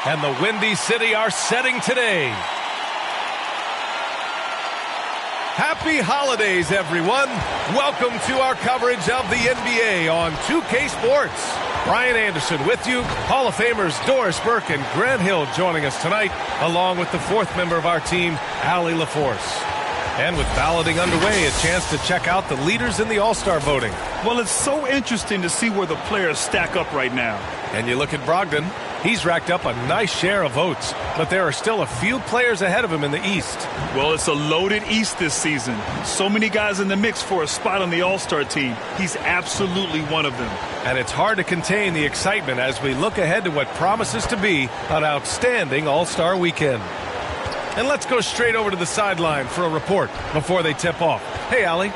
And the Windy City are setting today. Happy holidays, everyone. Welcome to our coverage of the NBA on 2K Sports. Brian Anderson with you. Hall of Famers Doris Burke and Grant Hill joining us tonight, along with the fourth member of our team, Allie LaForce. And with balloting underway, a chance to check out the leaders in the All-Star voting. Well, it's so interesting to see where the players stack up right now. And you look at Brogdon. He's racked up a nice share of votes, but there are still a few players ahead of him in the East. Well, it's a loaded East this season. So many guys in the mix for a spot on the All-Star team. He's absolutely one of them. And it's hard to contain the excitement as we look ahead to what promises to be an outstanding All-Star weekend. And let's go straight over to the sideline for a report before they tip off. Hey, Allie.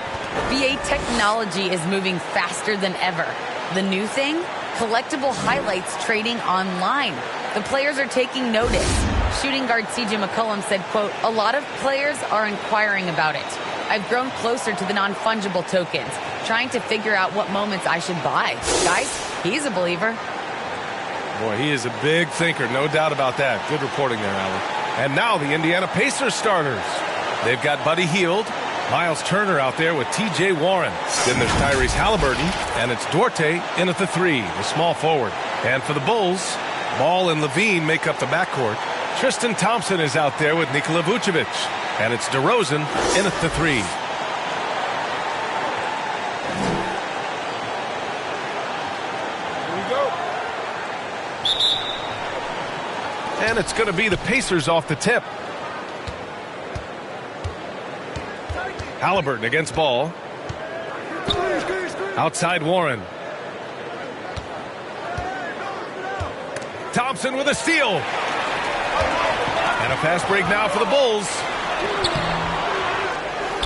VA technology is moving faster than ever. The new thing? Collectible highlights trading online. The players are taking notice. Shooting guard CJ McCollum said, quote, "A lot of players are inquiring about it. I've grown closer to the non-fungible tokens, trying to figure out what moments I should buy." Guys, he's a believer. Boy, he is a big thinker, no doubt about that. Good reporting there, Allie. And now the Indiana Pacers starters. They've got Buddy Hield, Miles Turner out there with T.J. Warren. Then there's Tyrese Halliburton, and it's Duarte in at the 3, the small forward. And for the Bulls, Ball and Levine make up the backcourt. Tristan Thompson is out there with Nikola Vucevic. And it's DeRozan in at the 3. And it's going to be the Pacers off the tip. Halliburton against Ball. Outside Warren. Thompson with a steal. And a fast break now for the Bulls.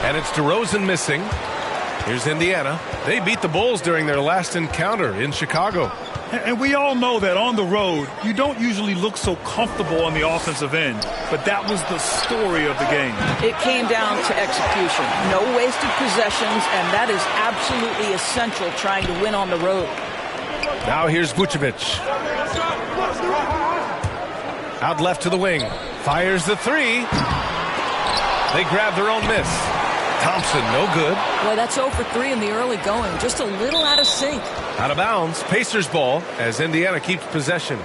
And it's DeRozan missing. Here's Indiana. They beat the Bulls during their last encounter in Chicago. And we all know that on the road, you don't usually look so comfortable on the offensive end. But that was the story of the game. It came down to execution. No wasted possessions, and that is absolutely essential trying to win on the road. Now here's Vucevic. Out left to the wing. Fires the 3. They grab their own miss. Thompson, no good. Boy, that's 0 for 3 in the early going. Just a little out of sync. Out of bounds. Pacers ball as Indiana keeps possession.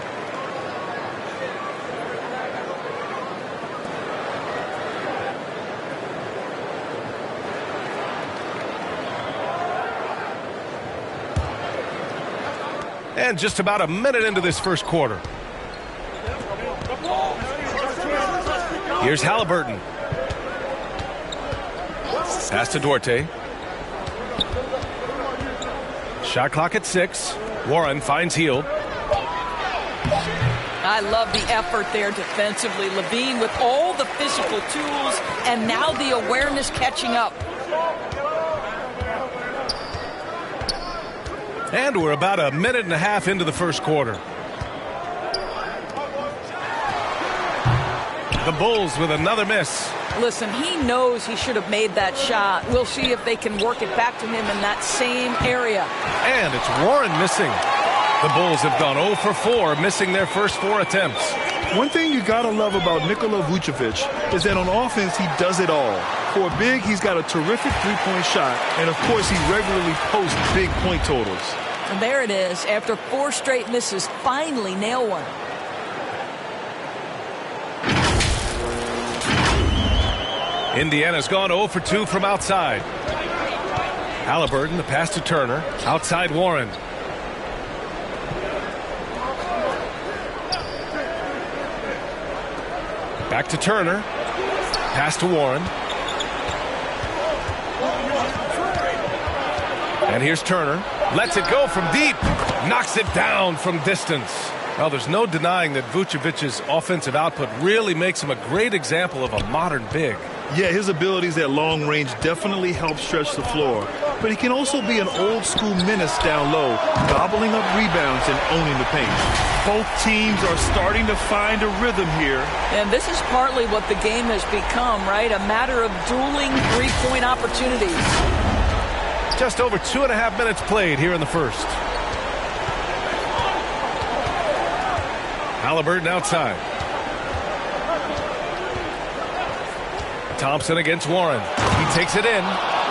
And just about a minute into this first quarter. Here's Halliburton. Pass to Duarte. Shot clock at 6. Warren finds Hield. I love the effort there defensively. Levine with all the physical tools and now the awareness catching up. And we're about a minute and a half into the first quarter. The Bulls with another miss. Listen, he knows he should have made that shot. We'll see if they can work it back to him in that same area. And it's Warren missing. The Bulls have gone 0 for 4, missing their first 4 attempts. One thing you got to love about Nikola Vucevic is that on offense, he does it all. For a big, he's got a terrific three-point shot, and of course, he regularly posts big point totals. And there it is. After 4 straight misses, finally nail one. Indiana's gone 0 for 2 from outside. Halliburton, the pass to Turner. Outside Warren. Back to Turner. Pass to Warren. And here's Turner. Lets it go from deep. Knocks it down from distance. Well, there's no denying that Vucevic's offensive output really makes him a great example of a modern big. Yeah, his abilities at long range definitely help stretch the floor. But he can also be an old-school menace down low, gobbling up rebounds and owning the paint. Both teams are starting to find a rhythm here. And this is partly what the game has become, right? A matter of dueling three-point opportunities. Just over 2.5 minutes played here in the first. Halliburton outside. Thompson against Warren. He takes it in.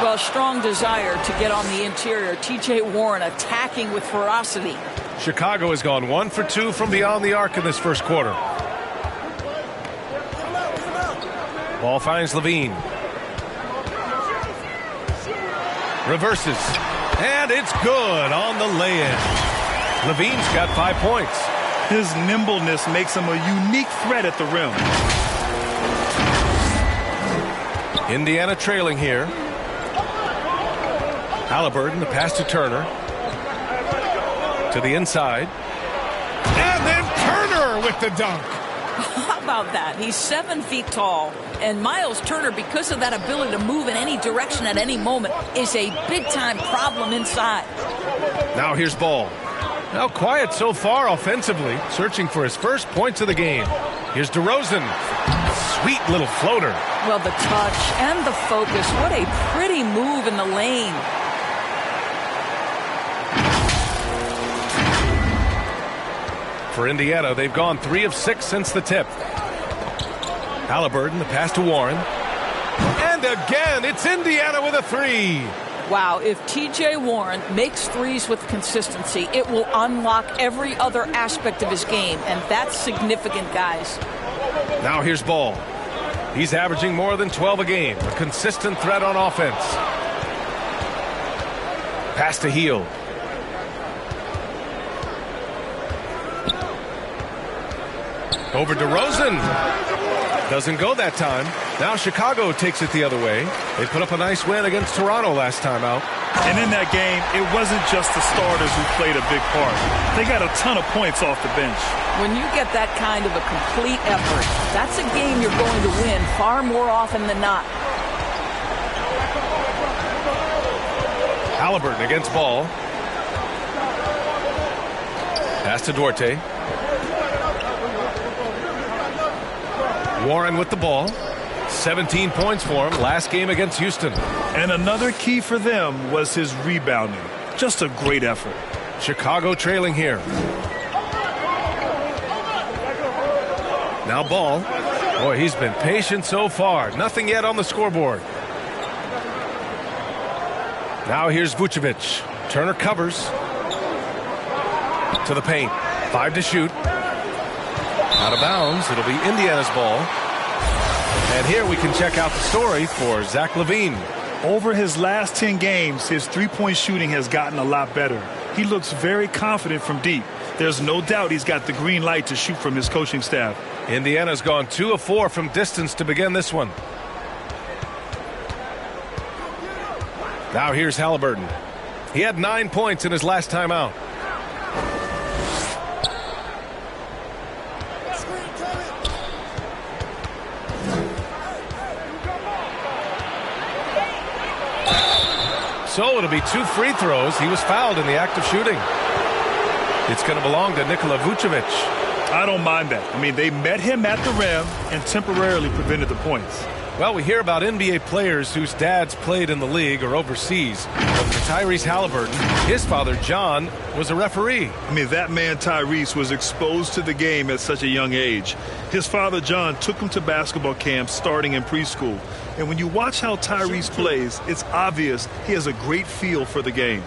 Well, strong desire to get on the interior. T.J. Warren attacking with ferocity. Chicago has gone 1 for 2 from beyond the arc in this first quarter. Ball finds Levine. Reverses. And it's good on the lay-in. Levine's got 5 points. His nimbleness makes him a unique threat at the rim. Indiana trailing here. Halliburton, the pass to Turner. To the inside. And then Turner with the dunk. How about that? He's 7 feet tall. And Miles Turner, because of that ability to move in any direction at any moment, is a big-time problem inside. Now here's Ball. Now quiet so far offensively, searching for his first points of the game. Here's DeRozan. Sweet little floater. Well, the touch and the focus. What a pretty move in the lane. For Indiana, they've gone 3 of 6 since the tip. Halliburton, the pass to Warren. And again, it's Indiana with a 3. Wow, if T.J. Warren makes threes with consistency, it will unlock every other aspect of his game, and that's significant, guys. Now here's Ball. He's averaging more than 12 a game, a consistent threat on offense. Pass to Hield. Over DeRozan. Doesn't go that time. Now Chicago takes it the other way. They put up a nice win against Toronto last time out. And in that game, it wasn't just the starters who played a big part. They got a ton of points off the bench. When you get that kind of a complete effort, that's a game you're going to win far more often than not. Halliburton against Ball. Pass to Duarte. Warren with the ball. 17 points for him last game against Houston. And another key for them was his rebounding. Just a great effort. Chicago trailing here. Now Ball. Boy, he's been patient so far. Nothing yet on the scoreboard. Now here's Vucevic. Turner covers. To the paint. 5 to shoot. Out of bounds. It'll be Indiana's ball. And here we can check out the story for Zach LaVine. Over his last 10 games, his three-point shooting has gotten a lot better. He looks very confident from deep. There's no doubt he's got the green light to shoot from his coaching staff. Indiana's gone 2 of 4 from distance to begin this one. Now here's Halliburton. He had 9 points in his last time out. So it'll be 2 free throws. He was fouled in the act of shooting. It's going to belong to Nikola Vucevic. I don't mind that. I mean, they met him at the rim and temporarily prevented the points. Well, we hear about NBA players whose dads played in the league or overseas. But for Tyrese Halliburton, his father, John, was a referee. I mean, that man, Tyrese, was exposed to the game at such a young age. His father, John, took him to basketball camps starting in preschool. And when you watch how Tyrese plays, it's obvious he has a great feel for the game.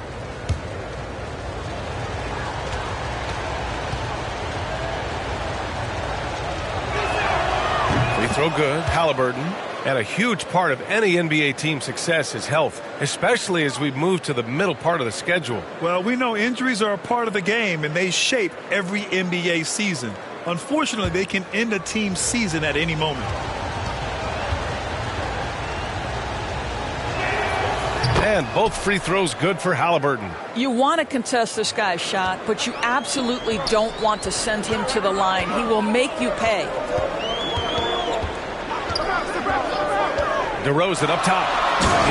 Free throw good. Halliburton. And a huge part of any NBA team's success is health, especially as we move to the middle part of the schedule. Well, we know injuries are a part of the game, and they shape every NBA season. Unfortunately, they can end a team's season at any moment. And both free throws good for Halliburton. You want to contest this guy's shot, but you absolutely don't want to send him to the line. He will make you pay. DeRozan up top.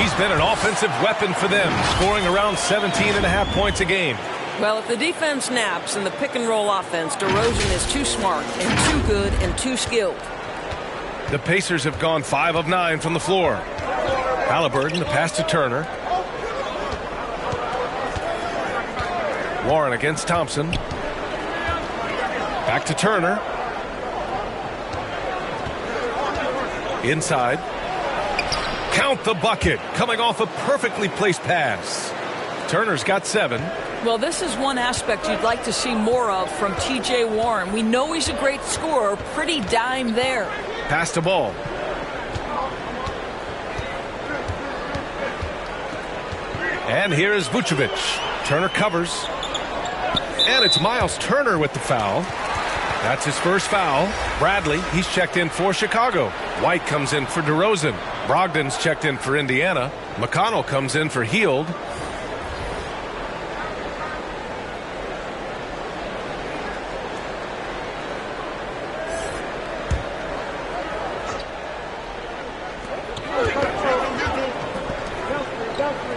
He's been an offensive weapon for them, scoring around 17.5 points a game. Well, if the defense naps in the pick-and-roll offense, DeRozan is too smart and too good and too skilled. The Pacers have gone 5 of 9 from the floor. Halliburton, the pass to Turner. Warren against Thompson. Back to Turner. Inside. Count the bucket. Coming off a perfectly placed pass. Turner's got 7. Well, this is one aspect you'd like to see more of from T.J. Warren. We know he's a great scorer. Pretty dime there. Pass the ball. And here is Vucevic. Turner covers. And it's Miles Turner with the foul. That's his first foul. Bradley, he's checked in for Chicago. White comes in for DeRozan. Brogdon's checked in for Indiana. McConnell comes in for Hield.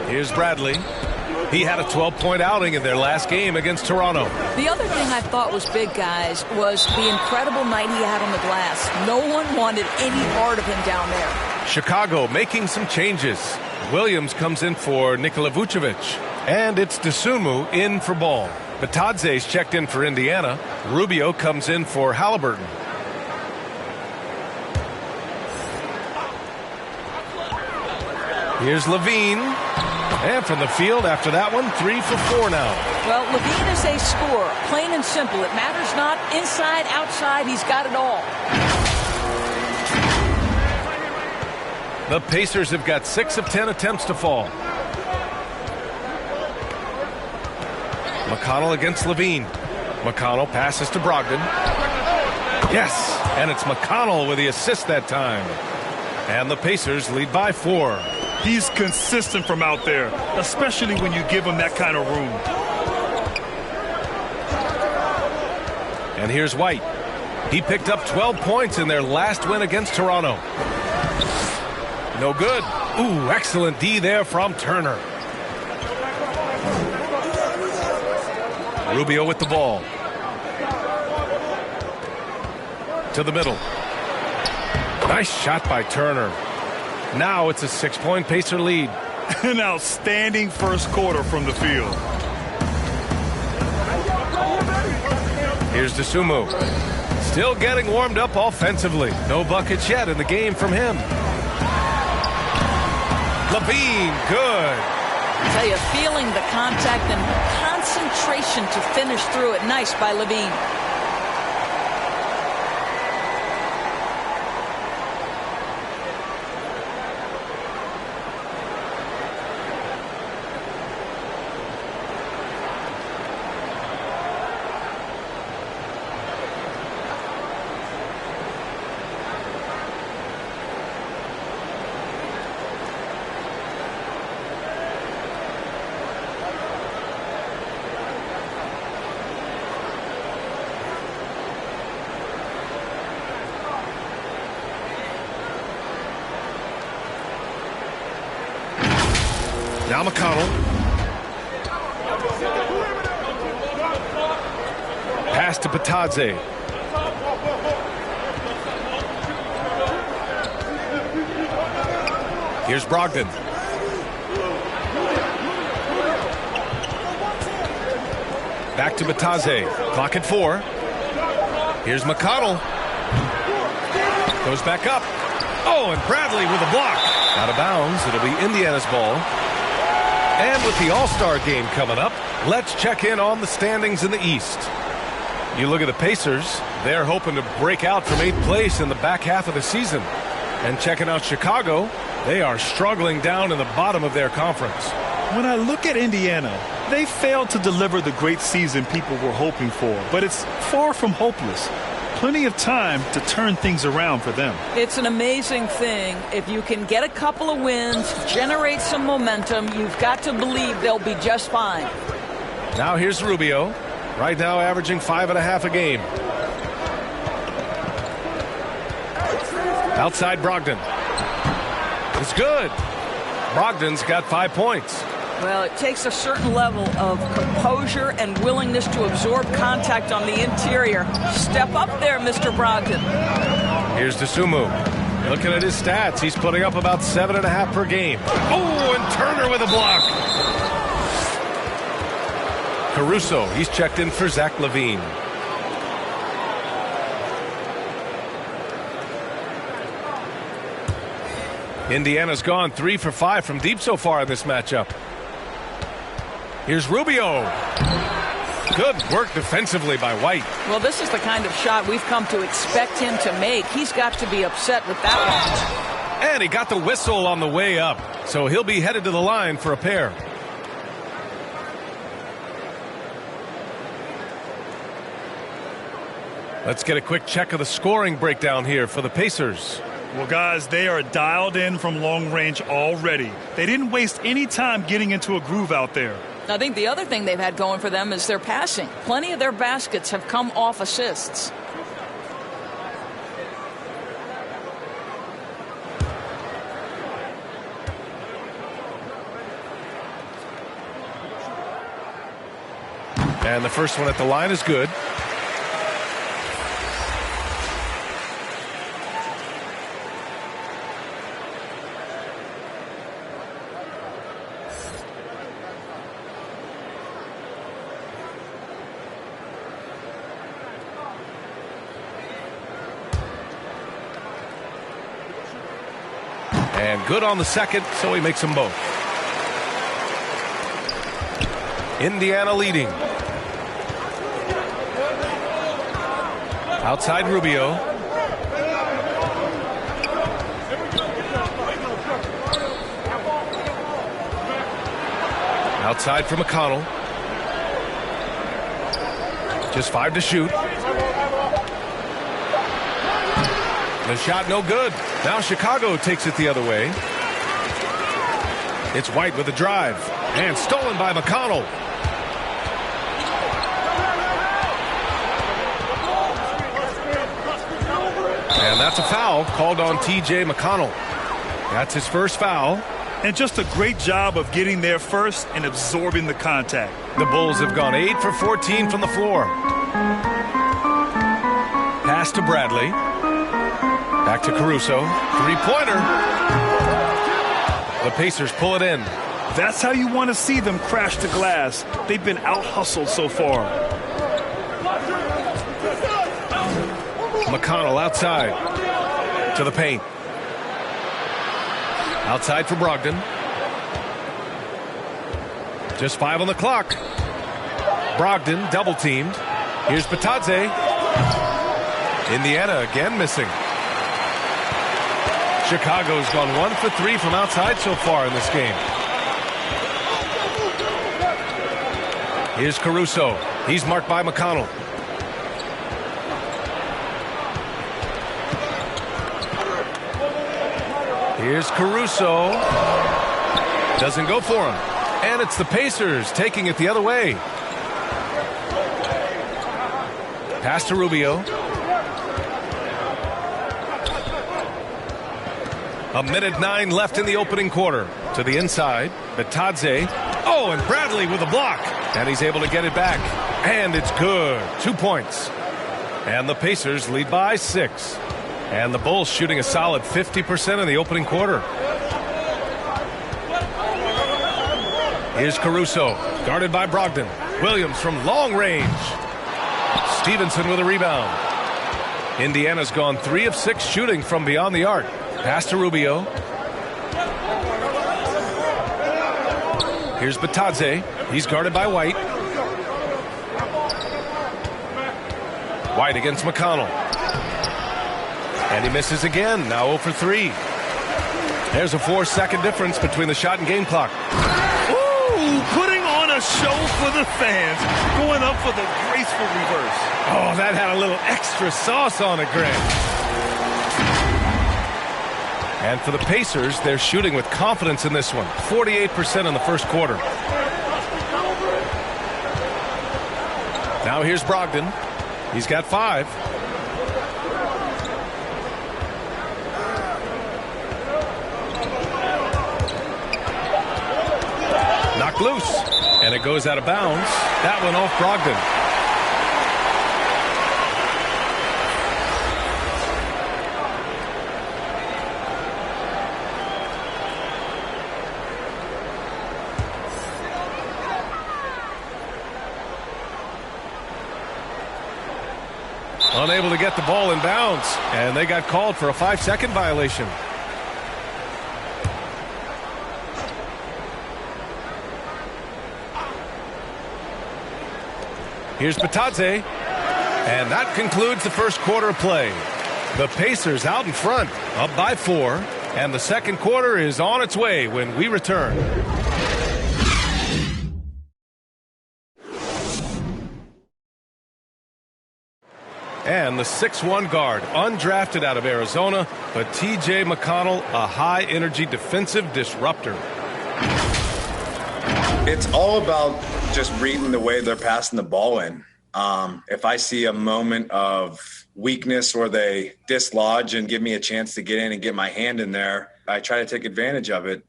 Here's Bradley. He had a 12-point outing in their last game against Toronto. The other thing I thought was big, guys, was the incredible night he had on the glass. No one wanted any part of him down there. Chicago making some changes. Williams comes in for Nikola Vucevic. And it's Dosunmu in for Ball. Batadze's checked in for Indiana. Rubio comes in for Halliburton. Here's Levine. And from the field after that one, 3 for 4 now. Well, Levine is a scorer, plain and simple. It matters not inside, outside, he's got it all. The Pacers have got 6 of 10 attempts to fall. McConnell against Levine. McConnell passes to Brogdon. Yes, and it's McConnell with the assist that time. And the Pacers lead by 4. He's consistent from out there, especially when you give him that kind of room. And here's White. He picked up 12 points in their last win against Toronto. No good. Ooh, excellent D there from Turner. Rubio with the ball. To the middle. Nice shot by Turner. Now it's a 6-point Pacer lead. An outstanding first quarter from the field. Here's Dosunmu. Still getting warmed up offensively. No buckets yet in the game from him. Levine, good. I tell you, feeling the contact and concentration to finish through it. Nice by Levine. Now McConnell. Pass to Batadze. Here's Brogdon. Back to Batadze. Clock at 4. Here's McConnell. Goes back up. Oh, and Bradley with a block. Out of bounds. It'll be Indiana's ball. And with the All-Star game coming up, let's check in on the standings in the East. You look at the Pacers, they're hoping to break out from 8th place in the back half of the season. And checking out Chicago, they are struggling down in the bottom of their conference. When I look at Indiana, they failed to deliver the great season people were hoping for, but it's far from hopeless. Plenty of time to turn things around for them. It's an amazing thing. If you can get a couple of wins, generate some momentum, you've got to believe they'll be just fine. Now here's Rubio. Right now averaging 5.5 a game. Outside Brogdon. It's good. Brogdon's got 5 points. Well, it takes a certain level of composure and willingness to absorb contact on the interior. Step up there, Mr. Brogdon. Here's Dosunmu. Looking at his stats, he's putting up about 7.5 per game. Oh, and Turner with a block. Caruso, he's checked in for Zach LaVine. Indiana's gone 3 for 5 from deep so far in this matchup. Here's Rubio. Good work defensively by White. Well, this is the kind of shot we've come to expect him to make. He's got to be upset with that one. And he got the whistle on the way up, so he'll be headed to the line for a pair. Let's get a quick check of the scoring breakdown here for the Pacers. Well, guys, they are dialed in from long range already. They didn't waste any time getting into a groove out there. I think the other thing they've had going for them is their passing. Plenty of their baskets have come off assists. And the first one at the line is good. And good on the second, so he makes them both. Indiana leading. Outside Rubio. Outside for McConnell. Just 5 to shoot. The shot no good. Now Chicago takes it the other way. It's White with a drive. And stolen by McConnell. And that's a foul called on T.J. McConnell. That's his first foul. And just a great job of getting there first and absorbing the contact. The Bulls have gone 8 for 14 from the floor. Pass to Bradley. Back to Caruso. Three-pointer. The Pacers pull it in. That's how you want to see them crash the glass. They've been out-hustled so far. McConnell outside to the paint. Outside for Brogdon. Just 5 on the clock. Brogdon double teamed. Here's Batadze. Indiana again missing. Chicago's gone 1 for 3 from outside so far in this game. Here's Caruso. He's marked by McConnell. Here's Caruso. Doesn't go for him. And it's the Pacers taking it the other way. Pass to Rubio. A minute 9 left in the opening quarter. To the inside. Batadze. Oh, and Bradley with a block. And he's able to get it back. And it's good. 2 points. And the Pacers lead by 6. And the Bulls shooting a solid 50% in the opening quarter. Here's Caruso, guarded by Brogdon. Williams from long range. Stevenson with a rebound. Indiana's gone 3 of 6 shooting from beyond the arc. Pass to Rubio. Here's Batadze. He's guarded by White. White against McConnell. And he misses again, now 0 for 3. There's a 4-second difference between the shot and game clock. Ooh, putting on a show for the fans. Going up for the graceful reverse. Oh, that had a little extra sauce on it, Greg. And for the Pacers, they're shooting with confidence in this one. 48% in the first quarter. Now here's Brogdon. He's got 5. Knocked loose. And it goes out of bounds. That one off Brogdon. Unable to get the ball in bounds. And they got called for a 5-second violation. Here's Batadze. And that concludes the first quarter of play. The Pacers out in front, up by 4. And the second quarter is on its way when we return. And the 6'1" guard, undrafted out of Arizona, but T.J. McConnell, a high-energy defensive disruptor. It's all about just reading the way they're passing the ball in. If I see a moment of weakness or they dislodge and give me a chance to get in and get my hand in there, I try to take advantage of it.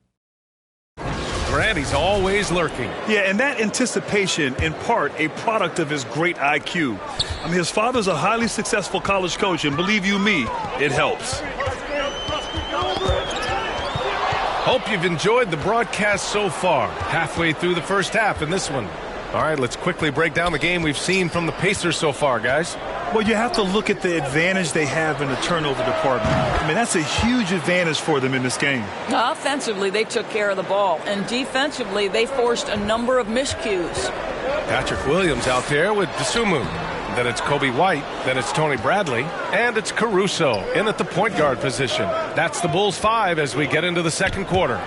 Grant, he's always lurking. Yeah, and that anticipation, in part, a product of his great IQ. I mean, his father's a highly successful college coach, and believe you me, it helps. Hope you've enjoyed the broadcast so far. Halfway through the first half in this one. All right, let's quickly break down the game we've seen from the Pacers so far, guys. Well, you have to look at the advantage they have in the turnover department. I mean, that's a huge advantage for them in this game. Offensively, they took care of the ball. And defensively, they forced a number of miscues. Patrick Williams out there with Dosunmu. Then it's Kobe White. Then it's Tony Bradley. And it's Caruso in at the point guard position. That's the Bulls 5 as we get into the second quarter.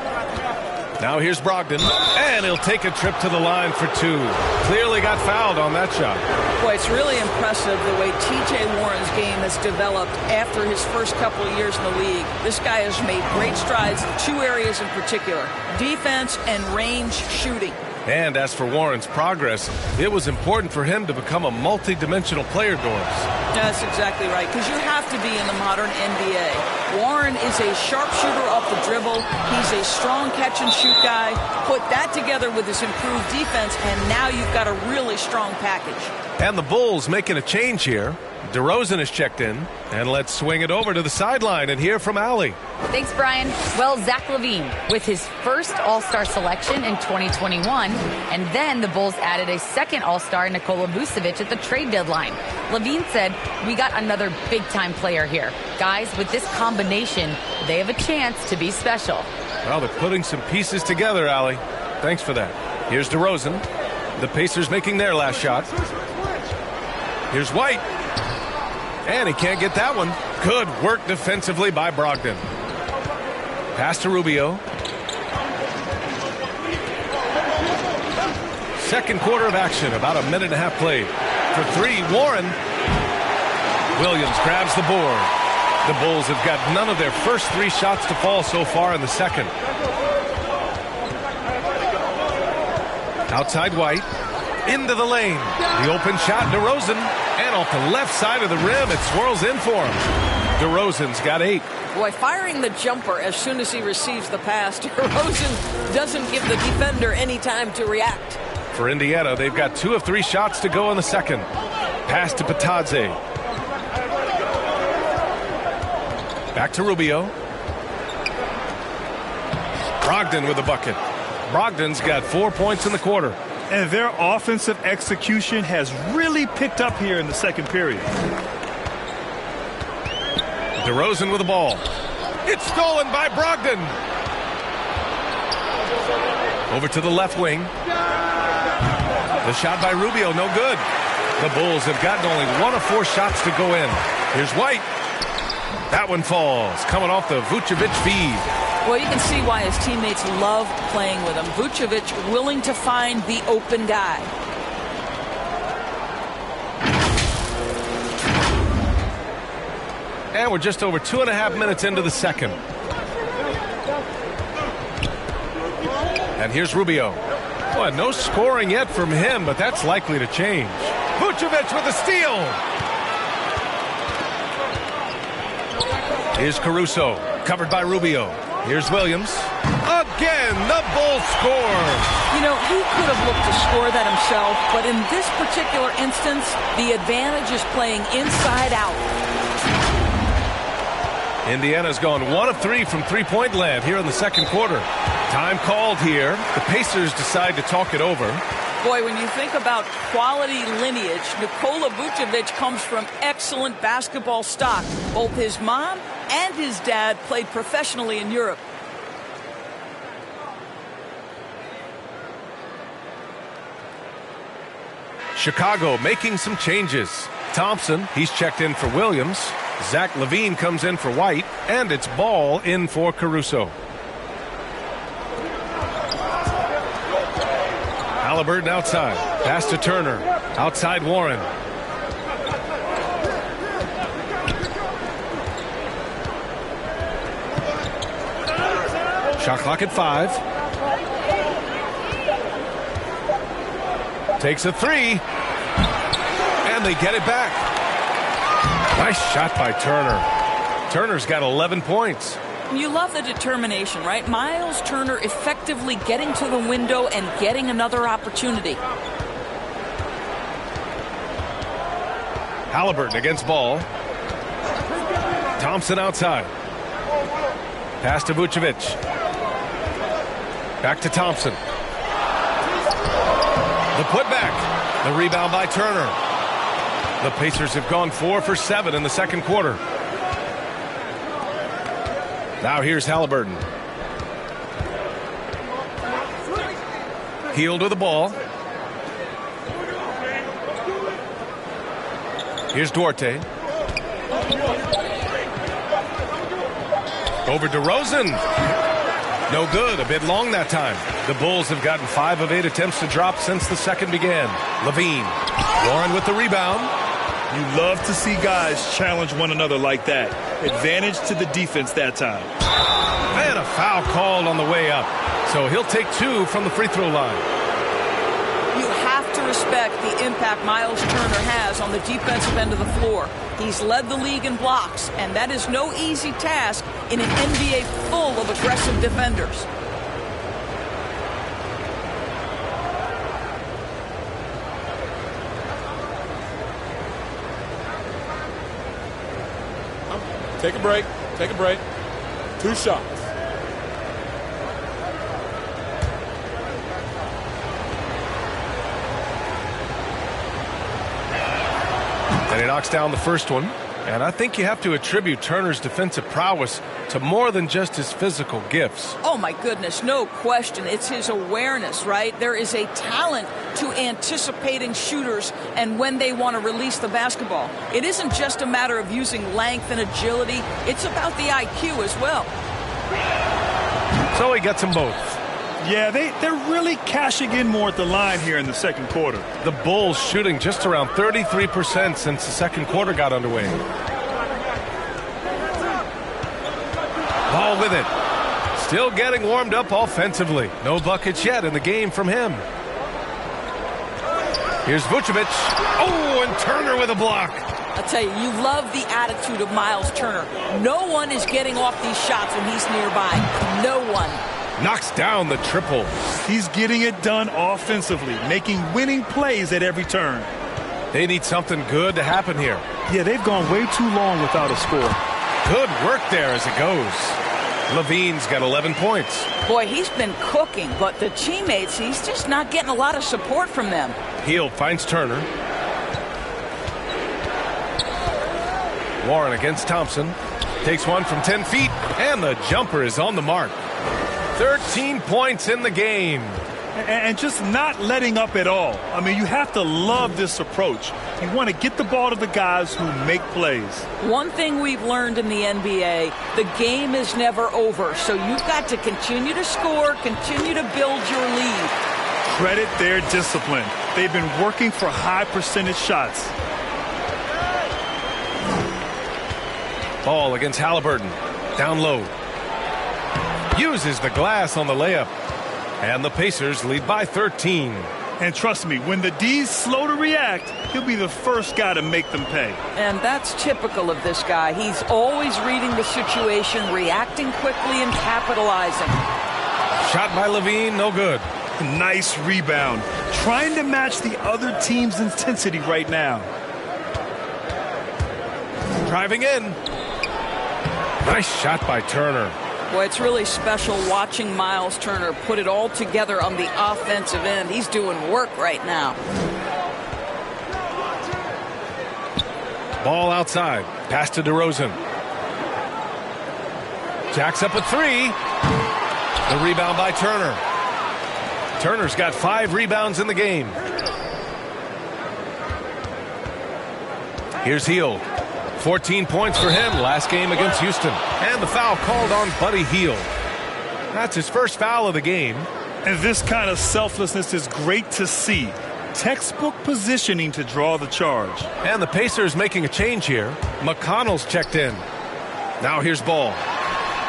Now here's Brogdon, and he'll take a trip to the line for 2. Clearly got fouled on that shot. Boy, it's really impressive the way T.J. Warren's game has developed after his first couple of years in the league. This guy has made great strides in 2 areas in particular, defense and range shooting. And as for Warren's progress, it was important for him to become a multi-dimensional player, Doris. That's exactly right, because you have to be in the modern NBA. Warren is a sharpshooter off the dribble. He's a strong catch-and-shoot guy. Put that together with his improved defense, and now you've got a really strong package. And the Bulls making a change here. DeRozan is checked in. And let's swing it over to the sideline and hear from Allie. Thanks, Brian. Well, Zach LaVine with his first All-Star selection in 2021. And then the Bulls added a second All-Star, Nikola Vucevic, at the trade deadline. LaVine said, "We got another big-time player here. Guys, with this combination, they have a chance to be special." Well, they're putting some pieces together, Allie. Thanks for that. Here's DeRozan. The Pacers making their last shot. Here's White. And he can't get that one. Good work defensively by Brogdon. Pass to Rubio. Second quarter of action, about a minute and a half played. For 3, Warren. Williams grabs the board. The Bulls have got none of their first 3 shots to fall so far in the second. Outside White. Into the lane. The open shot, DeRozan. And off the left side of the rim, it swirls in for him. DeRozan's got 8. Boy, firing the jumper as soon as he receives the pass, DeRozan doesn't give the defender any time to react. For Indiana, they've got 2 of 3 shots to go in the second. Pass to Batadze. Back to Rubio. Brogdon with a bucket. Brogdon's got 4 points in the quarter. And their offensive execution has really picked up here in the second period. DeRozan with the ball. It's stolen by Brogdon. Over to the left wing. The shot by Rubio, no good. The Bulls have gotten only 1 of 4 shots to go in. Here's White. That one falls, coming off the Vucevic feed. Well, you can see why his teammates love playing with him. Vucevic willing to find the open guy. And we're just over 2.5 minutes into the second. And here's Rubio. Well, no scoring yet from him, but that's likely to change. Vucevic with a steal. Here's Caruso, covered by Rubio. Here's Williams. Again, the Bulls score. You know, he could have looked to score that himself, but in this particular instance, the advantage is playing inside out. Indiana's gone 1 of 3 from three-point land here in the second quarter. Time called here. The Pacers decide to talk it over. Boy, when you think about quality lineage, Nikola Vucevic comes from excellent basketball stock. Both his mom and his dad played professionally in Europe. Chicago making some changes. Thompson, he's checked in for Williams. Zach LaVine comes in for White, and it's Ball in for Caruso. Halliburton outside. Pass to Turner. Outside Warren. Shot clock at 5. Takes a 3. And they get it back. Nice shot by Turner. Turner's got 11 points. You love the determination, right? Miles Turner effectively getting to the window and getting another opportunity. Halliburton against Ball. Thompson outside. Pass to Vucevic. Back to Thompson. The putback. The rebound by Turner. The Pacers have gone 4 for 7 in the second quarter. Now here's Halliburton. Hield with the ball. Here's Duarte. Over DeRozan. No good. A bit long that time. The Bulls have gotten 5 of 8 attempts to drop since the second began. LaVine. Warren with the rebound. You love to see guys challenge one another like that. Advantage to the defense that time. And a foul called on the way up. So he'll take 2 from the free throw line. You have to respect the impact Miles Turner has on the defensive end of the floor. He's led the league in blocks, and that is no easy task in an NBA full of aggressive defenders. Take a break. Take a break. 2 shots. And he knocks down the first one. And I think you have to attribute Turner's defensive prowess to more than just his physical gifts. Oh, my goodness, no question. It's his awareness, right? There is a talent to anticipating shooters and when they want to release the basketball. It isn't just a matter of using length and agility. It's about the IQ as well. So he gets them both. Yeah, they're really cashing in more at the line here in the second quarter. The Bulls shooting just around 33% since the second quarter got underway. Ball with it. Still getting warmed up offensively. No buckets yet in the game from him. Here's Vucevic. Oh, and Turner with a block. I'll tell you love the attitude of Miles Turner. No one is getting off these shots when he's nearby. No one. Knocks down the triple. He's getting it done offensively, making winning plays at every turn. They need something good to happen here. Yeah, they've gone way too long without a score. Good work there as it goes. LaVine's got 11 points. Boy, he's been cooking, but the teammates, he's just not getting a lot of support from them. Hield finds Turner. Warren against Thompson. Takes one from 10 feet, and the jumper is on the mark. 13 points in the game. And just not letting up at all. I mean, you have to love this approach. You want to get the ball to the guys who make plays. One thing we've learned in the NBA, the game is never over. So you've got to continue to score, continue to build your lead. Credit their discipline. They've been working for high percentage shots. Ball against Halliburton. Down low. Uses the glass on the layup. And the Pacers lead by 13. And trust me, when the D's slow to react, he'll be the first guy to make them pay. And that's typical of this guy. He's always reading the situation, reacting quickly and capitalizing. Shot by LaVine, no good. Nice rebound. Trying to match the other team's intensity right now. Driving in. Nice shot by Turner. Boy, it's really special watching Miles Turner put it all together on the offensive end. He's doing work right now. Ball outside. Pass to DeRozan. Jacks up a 3. The rebound by Turner. Turner's got 5 rebounds in the game. Here's Hield. 14 points for him last game against Houston. And the foul called on Buddy Hield. That's his first foul of the game. And this kind of selflessness is great to see. Textbook positioning to draw the charge. And the Pacers making a change here. McConnell's checked in. Now here's Ball.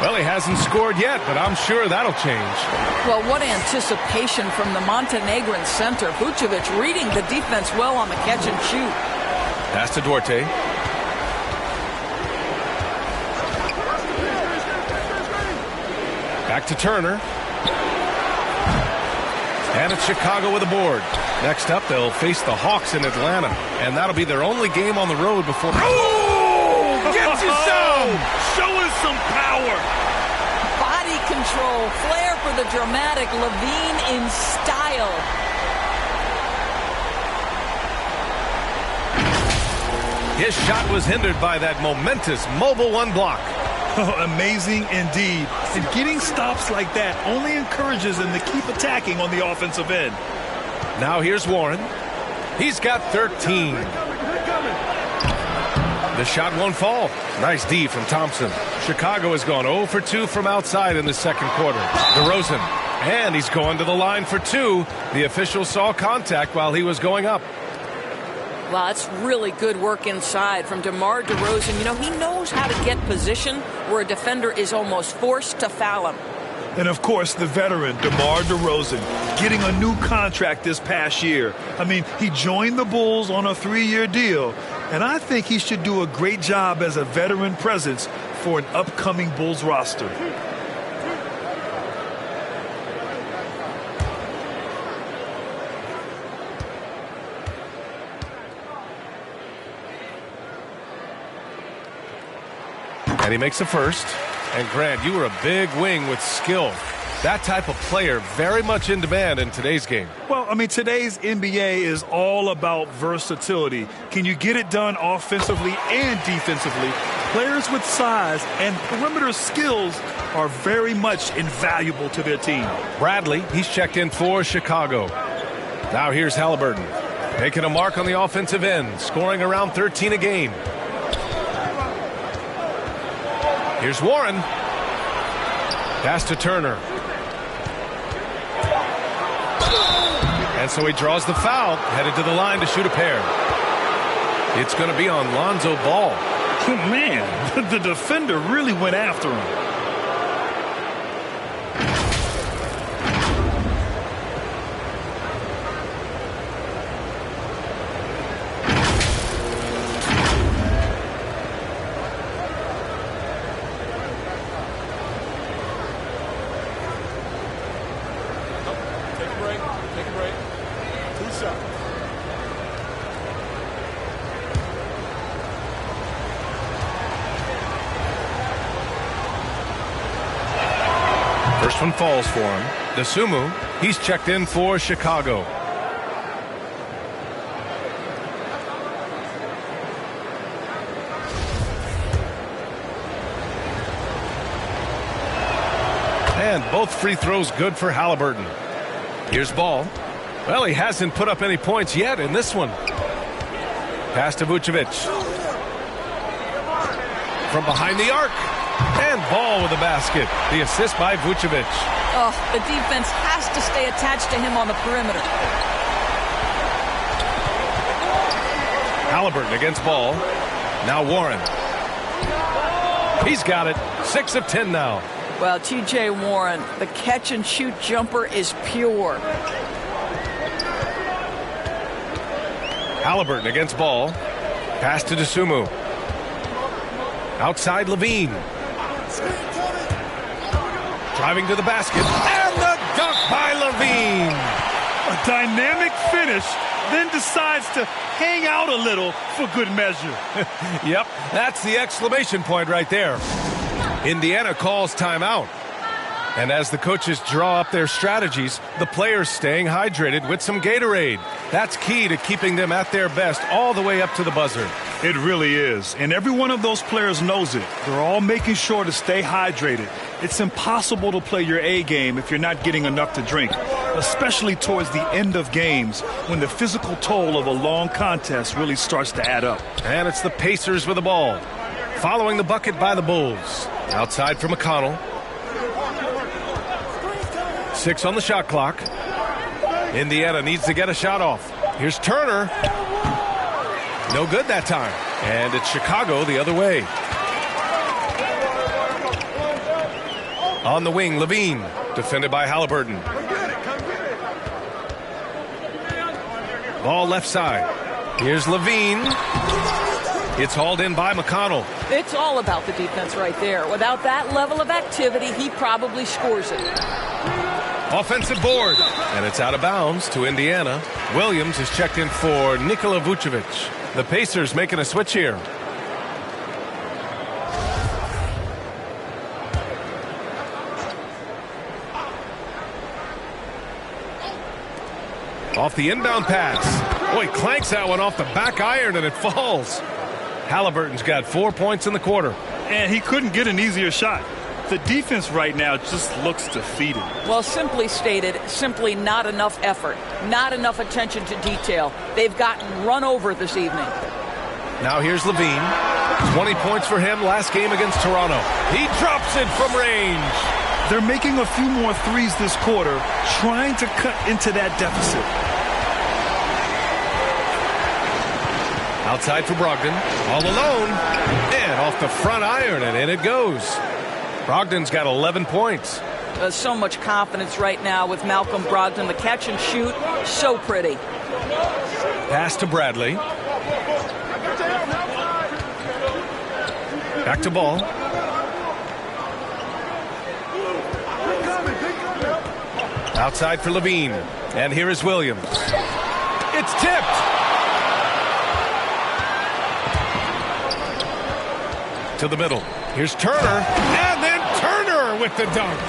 Well, he hasn't scored yet, but I'm sure that'll change. Well, what anticipation from the Montenegrin center. Vucevic reading the defense well on the catch and shoot. Pass to Duarte. Back to Turner. And it's Chicago with a board. Next up, they'll face the Hawks in Atlanta. And that'll be their only game on the road before... Oh! Get you some! Showing some power. Body control. Flair for the dramatic. Levine in style. His shot was hindered by that momentous mobile one block. Oh, amazing indeed. And getting stops like that only encourages him to keep attacking on the offensive end. Now here's Warren. He's got 13. The shot won't fall. Nice D from Thompson. Chicago has gone 0 for 2 from outside in the second quarter. DeRozan. And he's going to the line for 2. The official saw contact while he was going up. Wow, that's really good work inside from DeMar DeRozan. You know, he knows how to get position where a defender is almost forced to foul him. And, of course, the veteran, DeMar DeRozan, getting a new contract this past year. I mean, he joined the Bulls on a 3-year deal, and I think he should do a great job as a veteran presence for an upcoming Bulls roster. And he makes a first. And Grant, you were a big wing with skill. That type of player very much in demand in today's game. Well, I mean, today's NBA is all about versatility. Can you get it done offensively and defensively? Players with size and perimeter skills are very much invaluable to their team. Bradley, he's checked in for Chicago. Now here's Halliburton. Making a mark on the offensive end, scoring around 13 a game. Here's Warren. Pass to Turner. And so he draws the foul, headed to the line to shoot a pair. It's going to be on Lonzo Ball. Oh, man, the defender really went after him. First one falls for him. Dosunmu, he's checked in for Chicago. And both free throws good for Halliburton. Here's Ball. Well, he hasn't put up any points yet in this one. Pass to Vucevic. From behind the arc. And Ball with a basket. The assist by Vucevic. Oh, the defense has to stay attached to him on the perimeter. Halliburton against Ball. Now Warren. He's got it. 6 of 10 now. Well, T.J. Warren, the catch-and-shoot jumper is pure. Halliburton against Ball. Pass to Dosunmu. Outside Levine. Driving to the basket. And the dunk by Levine. A dynamic finish, then decides to hang out a little for good measure. Yep, that's the exclamation point right there. Indiana calls timeout. And as the coaches draw up their strategies, the players staying hydrated with some Gatorade. That's key to keeping them at their best all the way up to the buzzer. It really is. And every one of those players knows it. They're all making sure to stay hydrated. It's impossible to play your A game if you're not getting enough to drink, especially towards the end of games when the physical toll of a long contest really starts to add up. And it's the Pacers with the ball. Following the bucket by the Bulls. Outside for McConnell. 6 on the shot clock. Indiana needs to get a shot off. Here's Turner. No good that time. And it's Chicago the other way. On the wing, Levine. Defended by Halliburton. Ball left side. Here's Levine. It's hauled in by McConnell. It's all about the defense right there. Without that level of activity, he probably scores it. Offensive board. And it's out of bounds to Indiana. Williams is checked in for Nikola Vucevic. The Pacers making a switch here. Off the inbound pass. Boy, clanks that one off the back iron and it falls. Halliburton's got 4 points in the quarter. And he couldn't get an easier shot. The defense right now just looks defeated. Well, simply stated, simply not enough effort, not enough attention to detail. They've gotten run over this evening. Now here's Levine. 20 points for him last game against Toronto. He drops it from range. They're making a few more threes this quarter, trying to cut into that deficit. Outside for Brogdon. All alone. And off the front iron, and in it goes. Brogdon's got 11 points. So much confidence right now with Malcolm Brogdon. The catch and shoot, so pretty. Pass to Bradley. Back to Ball. Outside for Levine. And here is Williams. It's tipped. To the middle. Here's Turner. And then Turner with the dunk.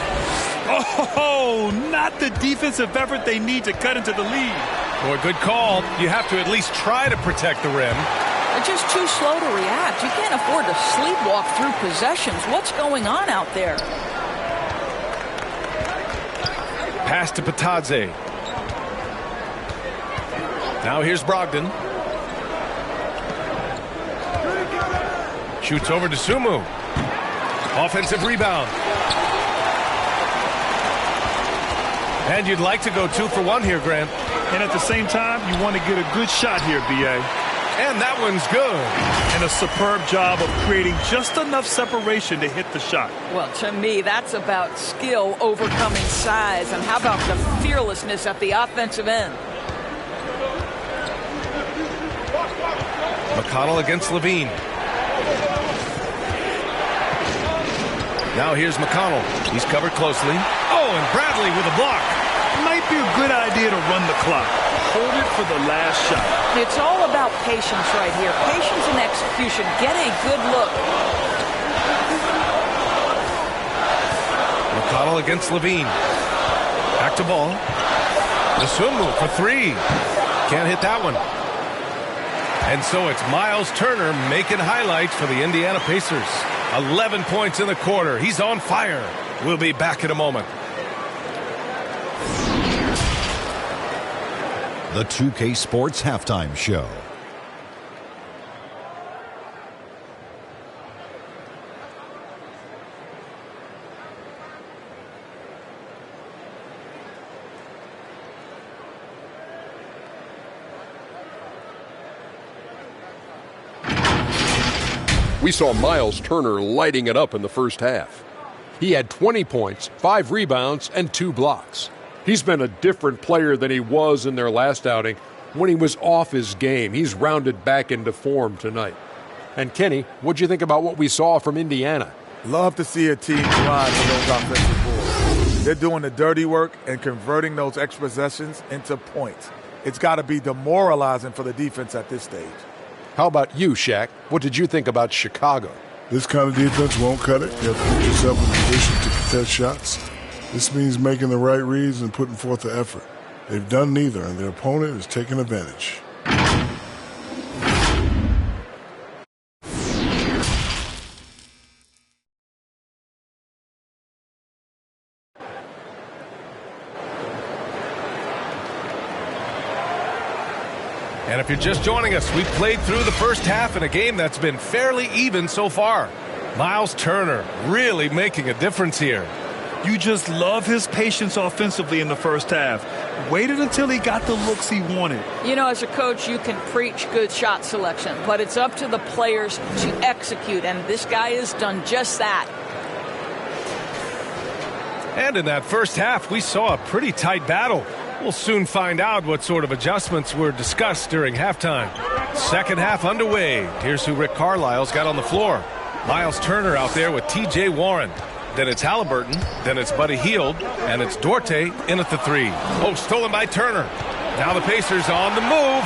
Oh, not the defensive effort they need to cut into the lead. Boy, good call. You have to at least try to protect the rim. They're just too slow to react. You can't afford to sleepwalk through possessions. What's going on out there? Pass to Patadze. Now here's Brogdon. Shoots over to Sumu. Offensive rebound. And you'd like to go 2 for 1 here, Grant. And at the same time, you want to get a good shot here, B.A. And that one's good. And a superb job of creating just enough separation to hit the shot. Well, to me, that's about skill overcoming size. And how about the fearlessness at the offensive end? McConnell against Levine. Now here's McConnell. He's covered closely. Oh, and Bradley with a block. Might be a good idea to run the clock. Hold it for the last shot. It's all about patience right here. Patience and execution. Get a good look. McConnell against Levine. Back to Ball. The swim move for 3. Can't hit that one. And so it's Miles Turner making highlights for the Indiana Pacers. 11 points in the quarter. He's on fire. We'll be back in a moment. The 2K Sports Halftime Show. We saw Miles Turner lighting it up in the first half. He had 20 points, 5 rebounds, and 2 blocks. He's been a different player than he was in their last outing when he was off his game. He's rounded back into form tonight. And Kenny, what'd you think about what we saw from Indiana? Love to see a team thrive with those offensive boards. They're doing the dirty work and converting those extra possessions into points. It's got to be demoralizing for the defense at this stage. How about you, Shaq? What did you think about Chicago? This kind of defense won't cut it. You have to put yourself in a position to contest shots. This means making the right reads and putting forth the effort. They've done neither, and their opponent is taking advantage. And if you're just joining us, we've played through the first half in a game that's been fairly even so far. Miles Turner really making a difference here. You just love his patience offensively in the first half. Waited until he got the looks he wanted. You know, as a coach, you can preach good shot selection, but it's up to the players to execute, and this guy has done just that. And in that first half, we saw a pretty tight battle. We'll soon find out what sort of adjustments were discussed during halftime. Second half underway. Here's who Rick Carlisle's got on the floor. Miles Turner out there with T.J. Warren. Then it's Halliburton. Then it's Buddy Hield. And it's Duarte in at the three. Oh, stolen by Turner. Now the Pacers on the move.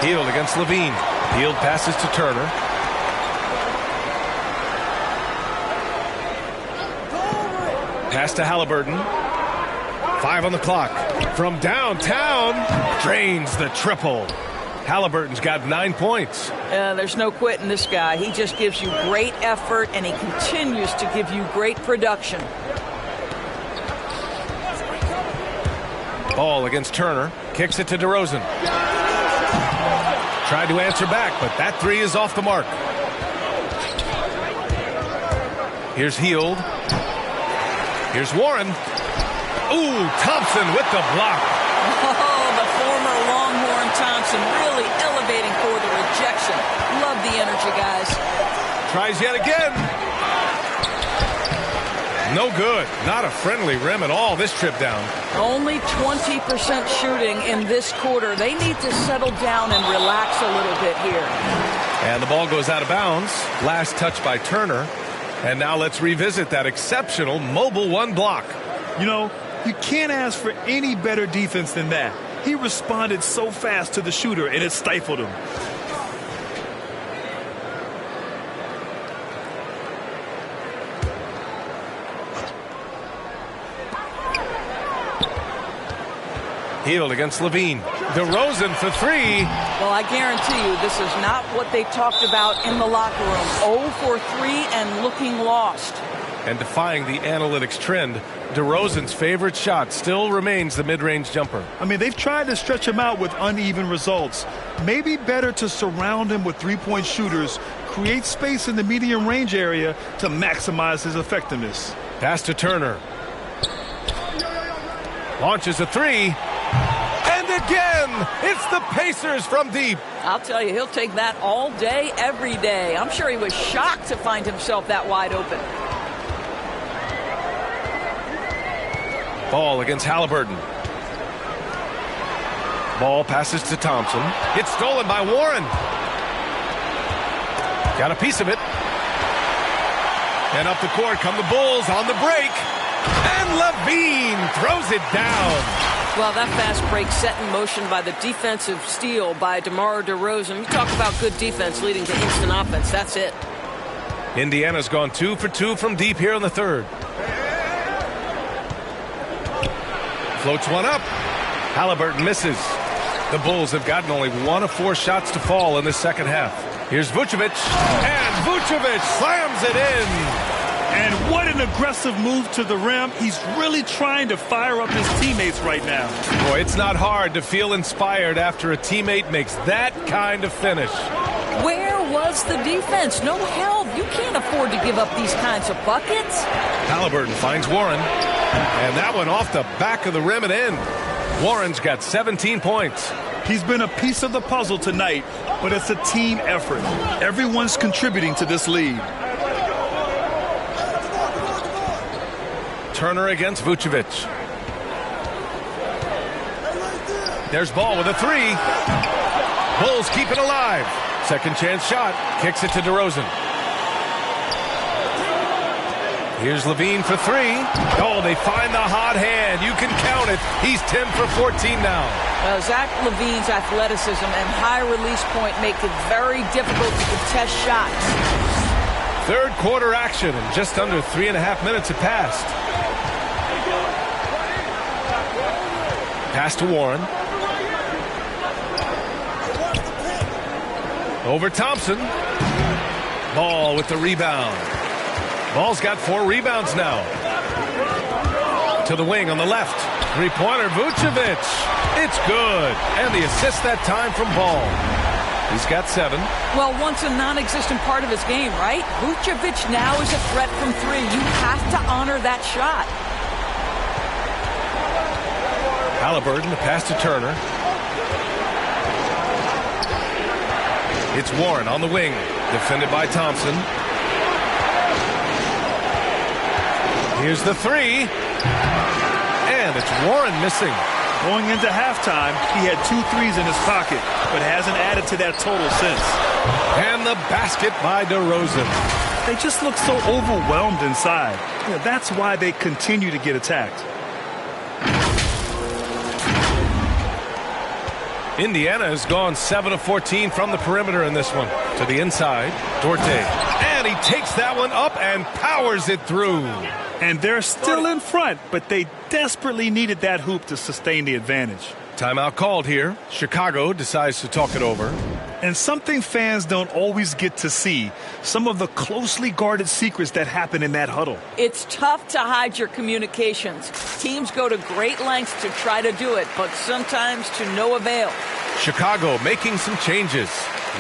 Hield against Levine. Hield passes to Turner. Pass to Halliburton. 5 on the clock. From downtown, drains the triple. Halliburton's got 9 points. There's no quitting this guy. He just gives you great effort, and he continues to give you great production. Ball against Turner. Kicks it to DeRozan. Tried to answer back, but that three is off the mark. Here's Hield. Here's Warren. Ooh, Thompson with the block. Oh, the former Longhorn Thompson really elevating for the rejection. Love the energy, guys. Tries yet again. No good. Not a friendly rim at all this trip down. Only 20% shooting in this quarter. They need to settle down and relax a little bit here. And the ball goes out of bounds. Last touch by Turner. And now let's revisit that exceptional mobile one block. You know, you can't ask for any better defense than that. He responded so fast to the shooter, and it stifled him. Hield against Levine. DeRozan for three. Well, I guarantee you this is not what they talked about in the locker room. 0 for 3 and looking lost. And defying the analytics trend, DeRozan's favorite shot still remains the mid-range jumper. I mean, they've tried to stretch him out with uneven results. Maybe better to surround him with three-point shooters, create space in the medium range area to maximize his effectiveness. Pass to Turner. Launches a three. And again, it's the Pacers from deep. I'll tell you, he'll take that all day, every day. I'm sure he was shocked to find himself that wide open. Ball against Halliburton. Ball passes to Thompson. It's stolen by Warren. Got a piece of it. And up the court come the Bulls on the break. And Levine throws it down. Well, that fast break set in motion by the defensive steal by DeMar DeRozan. You talk about good defense leading to instant offense. That's it. Indiana's gone 2 for 2 from deep here in the third. Floats one up. Halliburton misses. The Bulls have gotten only 1 of 4 shots to fall in the second half. Here's Vucevic. And Vucevic slams it in. And what an aggressive move to the rim. He's really trying to fire up his teammates right now. Boy, it's not hard to feel inspired after a teammate makes that kind of finish. Where was the defense? No help. You can't afford to give up these kinds of buckets. Halliburton finds Warren. And that one off the back of the rim and in. Warren's got 17 points. He's been a piece of the puzzle tonight, but it's a team effort. Everyone's contributing to this lead. Turner against Vucevic. There's Ball with a three. Bulls keep it alive. Second chance shot. Kicks it to DeRozan. Here's Levine for three. Oh, they find the hot hand. You can count it. He's 10 for 14 now. Zach LaVine's athleticism and high release point make it very difficult to contest shots. Third quarter action, and just under 3.5 minutes have passed. Pass to Warren. Over Thompson. Ball with the rebound. Ball's got 4 rebounds now. To the wing on the left. Three-pointer, Vucevic. It's good. And the assist that time from Ball. He's got 7. Well, once a non-existent part of his game, right? Vucevic now is a threat from 3. You have to honor that shot. Halliburton, the pass to Turner. It's Warren on the wing, defended by Thompson. Here's the 3. And it's Warren missing. Going into halftime, he had 2 threes in his pocket, but hasn't added to that total since. And the basket by DeRozan. They just look so overwhelmed inside. That's why they continue to get attacked. Indiana has gone 7 of 14 from the perimeter in this one. To the inside, Duarte. And he takes that one up and powers it through. And they're still in front, but they desperately needed that hoop to sustain the advantage. Timeout called here. Chicago decides to talk it over. And something fans don't always get to see, some of the closely guarded secrets that happen in that huddle. It's tough to hide your communications. Teams go to great lengths to try to do it, but sometimes to no avail. Chicago making some changes.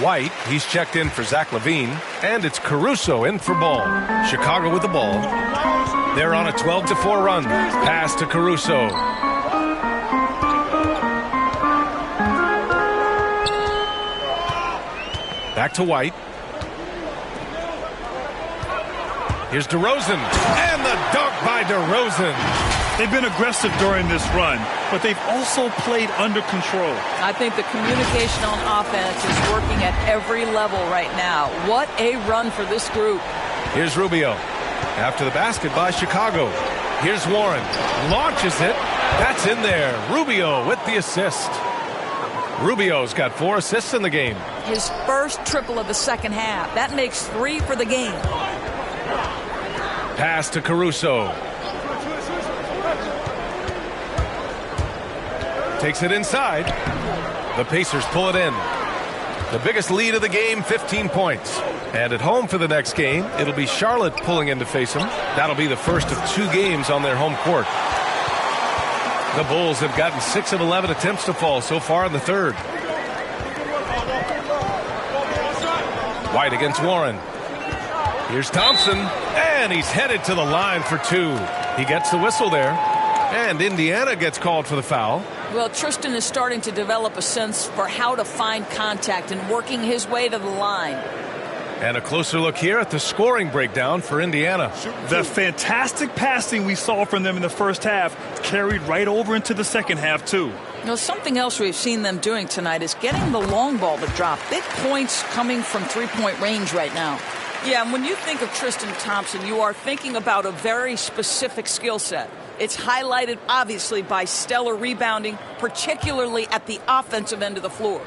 White, he's checked in for Zach LaVine, and it's Caruso in for Ball. Chicago with the ball. They're on a 12-4 run. Pass to Caruso. Back to White. Here's DeRozan. And the dunk by DeRozan. They've been aggressive during this run, but they've also played under control. I think the communication on offense is working at every level right now. What a run for this group. Here's Rubio. After the basket by Chicago. Here's Warren. Launches it. That's in there. Rubio with the assist. Rubio's got 4 assists in the game. His first triple of the second half. That makes 3 for the game. Pass to Caruso. Takes it inside. The Pacers pull it in. The biggest lead of the game, 15 points. And at home for the next game, it'll be Charlotte pulling in to face them. That'll be the first of 2 games on their home court. The Bulls have gotten 6 of 11 attempts to fall so far in the third. White against Warren. Here's Thompson, and he's headed to the line for 2. He gets the whistle there, and Indiana gets called for the foul. Well, Tristan is starting to develop a sense for how to find contact and working his way to the line. And a closer look here at the scoring breakdown for Indiana. The fantastic passing we saw from them in the first half carried right over into the second half, too. You know, something else we've seen them doing tonight is getting the long ball to drop. Big points coming from three-point range right now. Yeah, and when you think of Tristan Thompson, you are thinking about a very specific skill set. It's highlighted, obviously, by stellar rebounding, particularly at the offensive end of the floor.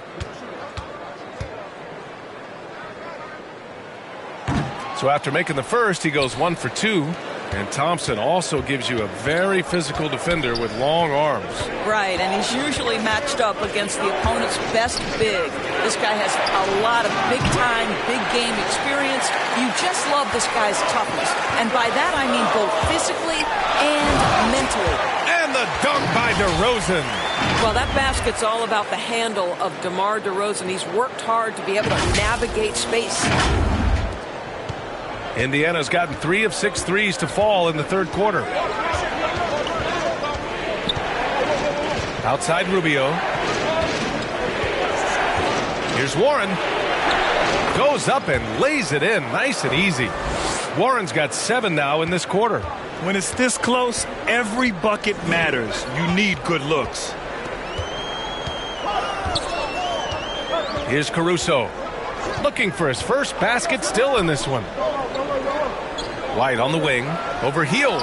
So after making the first, he goes 1 for 2. And Thompson also gives you a very physical defender with long arms. Right, and he's usually matched up against the opponent's best big. This guy has a lot of big-time, big-game experience. You just love this guy's toughness. And by that, I mean both physically and mentally. And the dunk by DeRozan. Well, that basket's all about the handle of DeMar DeRozan. He's worked hard to be able to navigate space. Indiana's gotten 3 of 6 threes to fall in the third quarter. Outside Rubio. Here's Warren. Goes up and lays it in nice and easy. Warren's got 7 now in this quarter. When it's this close, every bucket matters. You need good looks. Here's Caruso. Looking for his first basket still in this one. White on the wing, over Hield.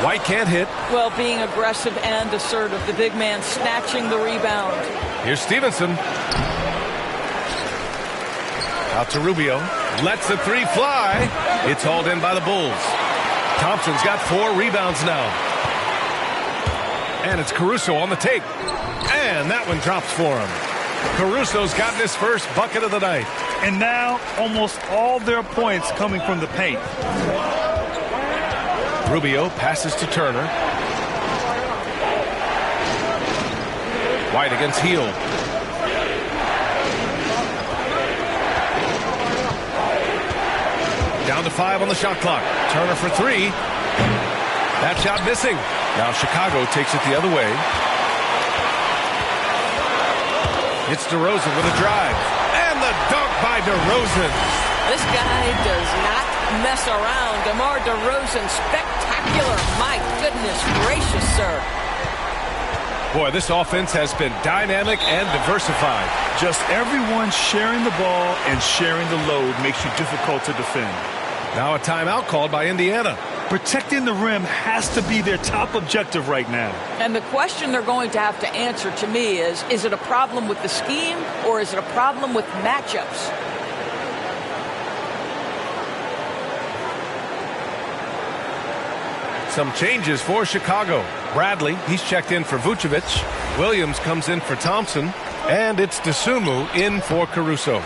White can't hit. Well, being aggressive and assertive, the big man snatching the rebound. Here's Stevenson. Out to Rubio. Lets the 3 fly. It's hauled in by the Bulls. Thompson's got 4 rebounds now. And it's Caruso on the take. And that one drops for him. Caruso's gotten his first bucket of the night. And now almost all their points coming from the paint. Rubio passes to Turner. White against Hield. Down to 5 on the shot clock. Turner for 3. That shot missing. Now Chicago takes it the other way. It's DeRozan with a drive. And the dunk by DeRozan. This guy does not mess around. DeMar DeRozan, spectacular. My goodness gracious, sir. Boy, this offense has been dynamic and diversified. Just everyone sharing the ball and sharing the load makes you difficult to defend. Now a timeout called by Indiana. Protecting the rim has to be their top objective right now. And the question they're going to have to answer to me is it a problem with the scheme or is it a problem with matchups? Some changes for Chicago. Bradley, he's checked in for Vucevic. Williams comes in for Thompson. And it's Dosunmu in for Caruso.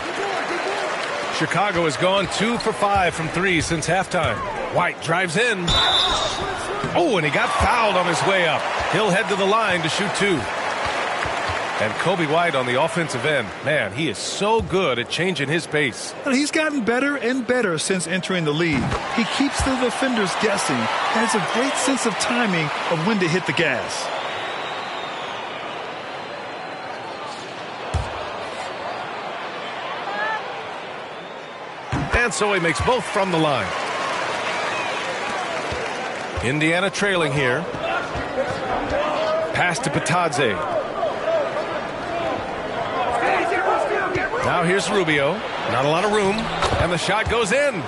Chicago has gone 2 for 5 from 3 since halftime. White drives in. Oh, and he got fouled on his way up. He'll head to the line to shoot 2. And Kobe White on the offensive end. Man, he is so good at changing his pace. He's gotten better and better since entering the league. He keeps the defenders guessing and has a great sense of timing of when to hit the gas. And so he makes both from the line. Indiana trailing here. Pass to Patadze. Now here's Rubio. Not a lot of room. And the shot goes in.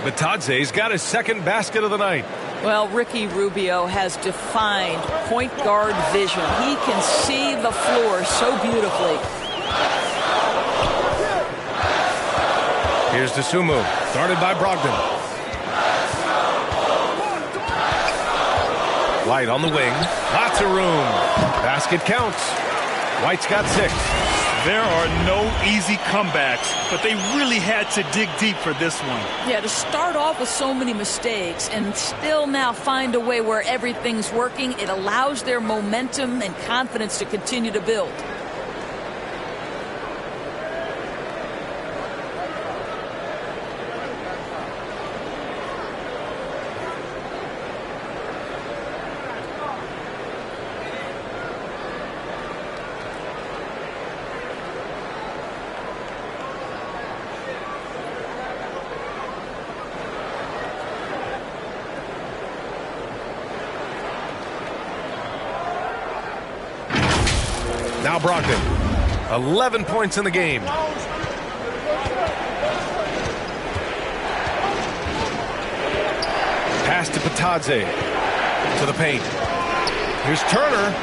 Patadze's got his second basket of the night. Well, Ricky Rubio has defined point guard vision. He can see the floor so beautifully. Here's Dosunmu, guarded by Brogdon. White on the wing. Lots of room. Basket counts. White's got 6. There are no easy comebacks, but they really had to dig deep for this one. Yeah, to start off with so many mistakes and still now find a way where everything's working, it allows their momentum and confidence to continue to build. Now Brogdon, 11 points in the game. Pass to Patadze, to the paint. Here's Turner.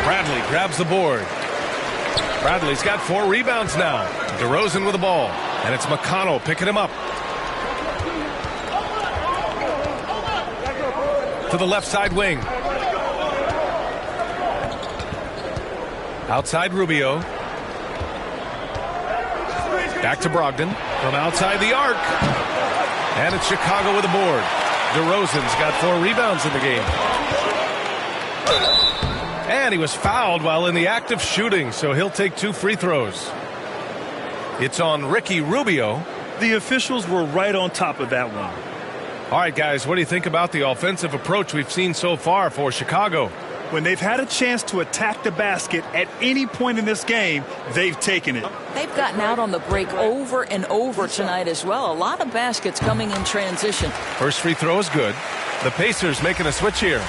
Bradley grabs the board. Bradley's got 4 rebounds now. DeRozan with the ball, and it's McConnell picking him up. To the left side wing. Outside Rubio. Back to Brogdon from outside the arc. And it's Chicago with the board. DeRozan's got 4 rebounds in the game. And he was fouled while in the act of shooting, so he'll take 2 free throws. It's on Ricky Rubio. The officials were right on top of that one. All right, guys, what do you think about the offensive approach we've seen so far for Chicago? When they've had a chance to attack the basket at any point in this game, they've taken it. They've gotten out on the break over and over tonight as well. A lot of baskets coming in transition. First free throw is good. The Pacers making a switch here.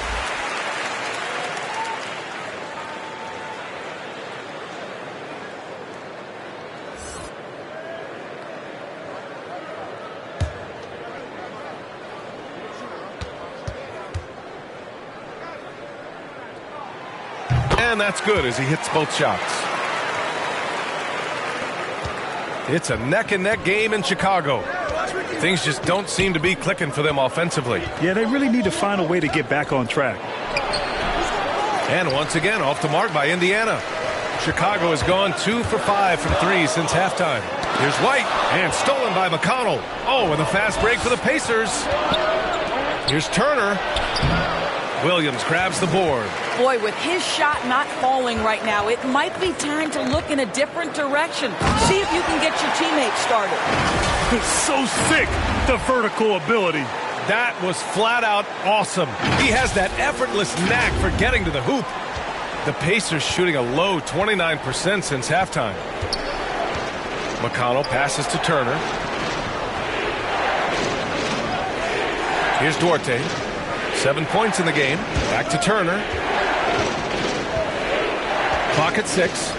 And that's good as he hits both shots. It's a neck-and-neck game in Chicago. Things just don't seem to be clicking for them offensively. Yeah, they really need to find a way to get back on track. And once again, off the mark by Indiana. Chicago has gone 2 for 5 from 3 since halftime. Here's White, and stolen by McConnell. Oh, and the fast break for the Pacers. Here's Turner. Williams grabs the board. Boy, with his shot not falling right now, it might be time to look in a different direction. See if you can get your teammates started. So sick, the vertical ability. That was flat out awesome. He has that effortless knack for getting to the hoop. The Pacers shooting a low 29% since halftime. McConnell passes to Turner. Here's Duarte. 7 points in the game. Back to Turner. Clock at 6.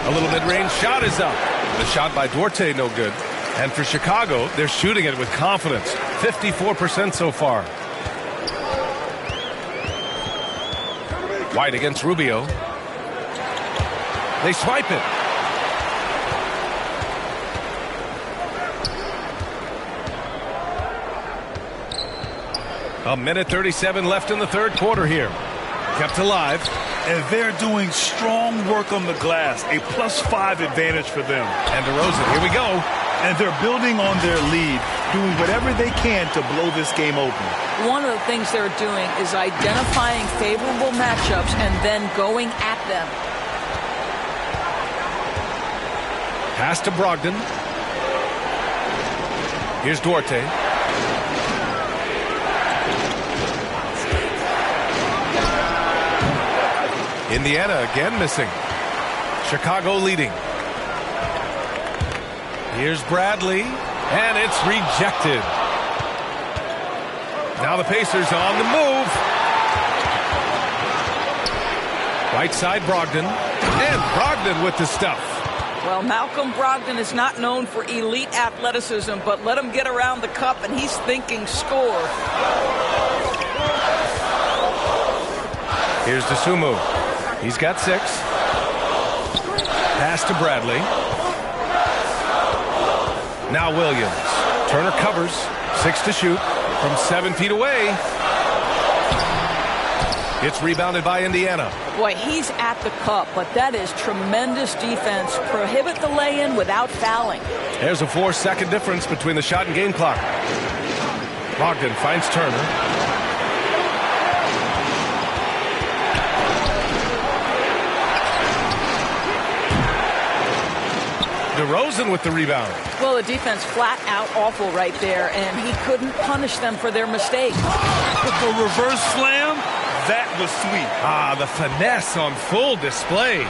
A little mid-range shot is up. The shot by Duarte no good. And for Chicago, they're shooting it with confidence. 54% so far. White against Rubio. They swipe it. A minute 37 left in the third quarter here. Kept alive. And they're doing strong work on the glass. A +5 advantage for them. And DeRozan, here we go. And they're building on their lead, doing whatever they can to blow this game open. One of the things they're doing is identifying favorable matchups and then going at them. Pass to Brogdon. Here's Duarte. Indiana again missing. Chicago leading. Here's Bradley, and it's rejected. Now the Pacers on the move. Right side Brogdon, and Brogdon with the stuff. Well, Malcolm Brogdon is not known for elite athleticism, but let him get around the cup and he's thinking score. Here's Dosunmu. He's got 6. Pass to Bradley. Now Williams. Turner covers. 6 to shoot from 7 feet away. It's rebounded by Indiana. Boy, he's at the cup, but that is tremendous defense. Prohibit the lay-in without fouling. There's a 4-second difference between the shot and game clock. Brogdon finds Turner. DeRozan with the rebound. Well, the defense flat out awful right there, and he couldn't punish them for their mistake. The reverse slam, that was sweet. The finesse on full display.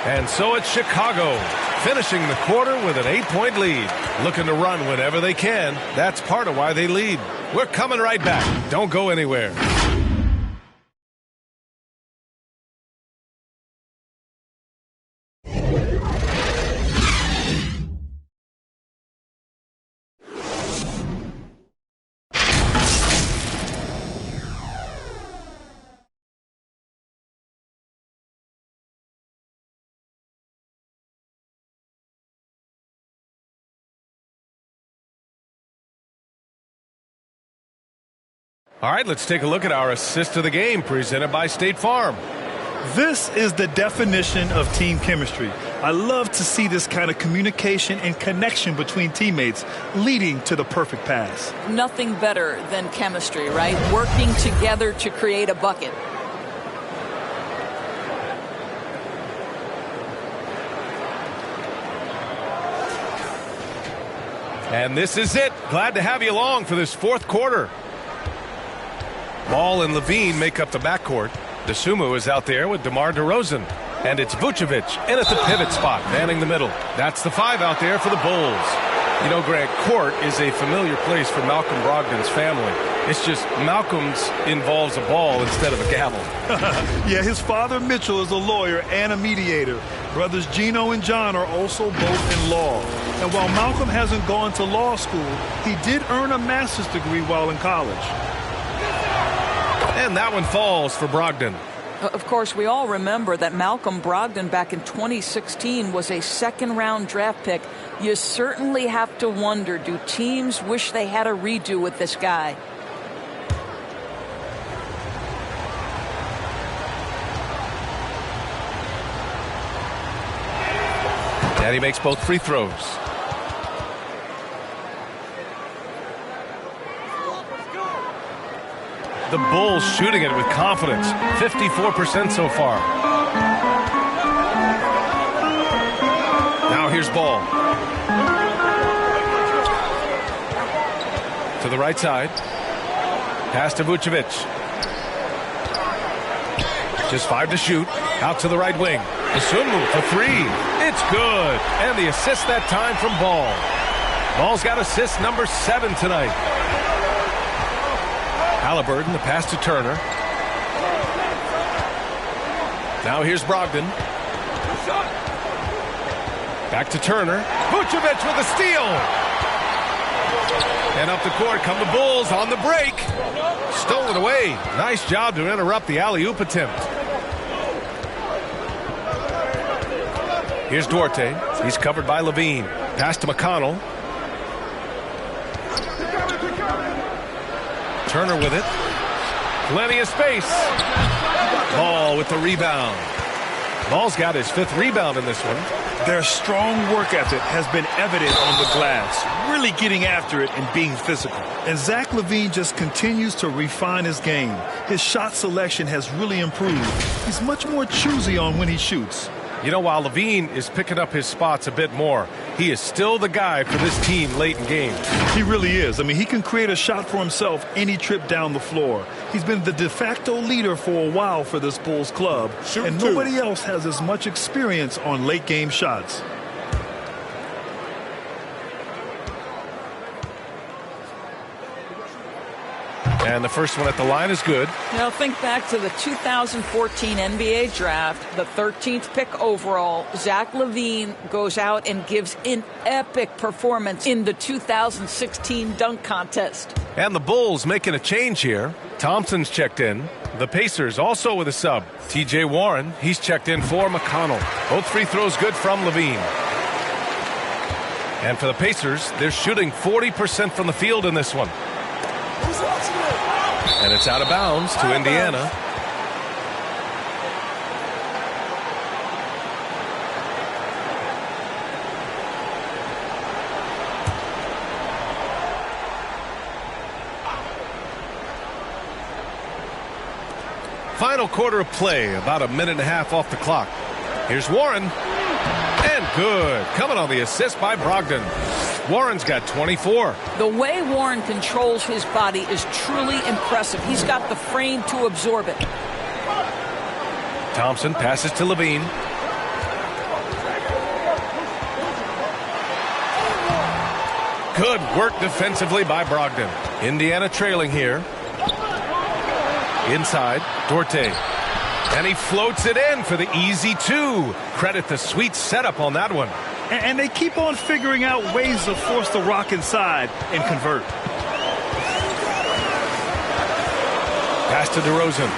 And so it's Chicago, finishing the quarter with an 8-point lead. Looking to run whenever they can. That's part of why they lead. We're coming right back. Don't go anywhere. All right, let's take a look at our assist of the game presented by State Farm. This is the definition of team chemistry. I love to see this kind of communication and connection between teammates leading to the perfect pass. Nothing better than chemistry, right? Working together to create a bucket. And this is it. Glad to have you along for this fourth quarter. Ball and Levine make up the backcourt. Dosunmu is out there with DeMar DeRozan. And it's Vucevic in at the pivot spot, manning the middle. That's the 5 out there for the Bulls. You know, Greg, court is a familiar place for Malcolm Brogdon's family. It's just Malcolm's involves a ball instead of a gavel. Yeah, his father Mitchell is a lawyer and a mediator. Brothers Gino and John are also both in law. And while Malcolm hasn't gone to law school, he did earn a master's degree while in college. And that one falls for Brogdon. Of course, we all remember that Malcolm Brogdon back in 2016 was a second-round draft pick. You certainly have to wonder, do teams wish they had a redo with this guy? And he makes both free throws. The Bulls shooting it with confidence. 54% so far. Now here's Ball. To the right side. Pass to Vucevic. Just 5 to shoot. Out to the right wing. Dosunmu for 3. It's good. And the assist that time from Ball. Ball's got assist number 7 tonight. Halliburton, the pass to Turner. Now here's Brogdon. Back to Turner. Vucevic with a steal. And up the court come the Bulls on the break. Stolen away. Nice job to interrupt the alley-oop attempt. Here's Duarte. He's covered by Levine. Pass to McConnell. Turner with it. Plenty of space. Ball with the rebound. Ball's got his 5th rebound in this one. Their strong work ethic has been evident on the glass, really getting after it and being physical. And Zach LaVine just continues to refine his game. His shot selection has really improved. He's much more choosy on when he shoots. You know, while Levine is picking up his spots a bit more, he is still the guy for this team late in games. He really is. I mean, he can create a shot for himself any trip down the floor. He's been the de facto leader for a while for this Bulls club. And nobody else has as much experience on late game shots. And the first one at the line is good. Now think back to the 2014 NBA draft, the 13th pick overall. Zach LaVine goes out and gives an epic performance in the 2016 dunk contest. And the Bulls making a change here. Thompson's checked in. The Pacers also with a sub. T.J. Warren, he's checked in for McConnell. Both free throws good from LaVine. And for the Pacers, they're shooting 40% from the field in this one. And it's out of bounds to Indiana. Final quarter of play, about a minute and a half off the clock. Here's Warren. And good. Coming on the assist by Brogdon. Warren's got 24. The way Warren controls his body is truly impressive. He's got the frame to absorb it. Thompson passes to Levine. Good work defensively by Brogdon. Indiana trailing here. Inside, Duarte. And he floats it in for the easy 2. Credit the sweet setup on that one. And they keep on figuring out ways to force the rock inside and convert. Pass to DeRozan.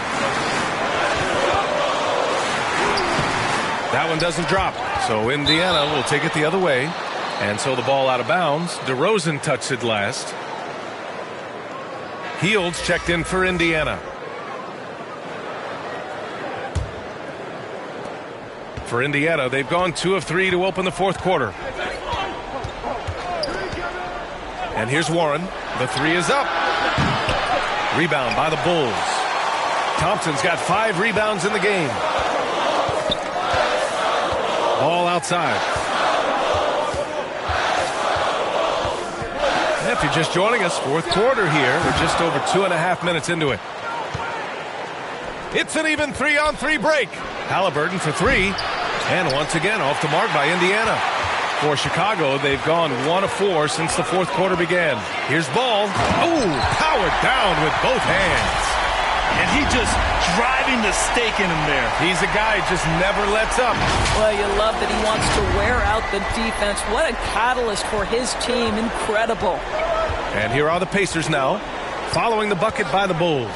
That one doesn't drop. So Indiana will take it the other way. And so the ball out of bounds. DeRozan touched it last. Hields checked in for Indiana. For Indiana, they've gone 2 of 3 to open the fourth quarter. And here's Warren. The 3 is up. Rebound by the Bulls. Thompson's got 5 rebounds in the game. Ball outside. And if you're just joining us, fourth quarter here. We're just over 2.5 minutes into it. It's an even 3-on-3 break. Halliburton for 3. And once again, off the mark by Indiana. For Chicago, they've gone 1 of 4 since the fourth quarter began. Here's Ball. Oh, powered down with both hands. And he just driving the stake in him there. He's a guy who just never lets up. Well, you love that he wants to wear out the defense. What a catalyst for his team. Incredible. And here are the Pacers now, following the bucket by the Bulls.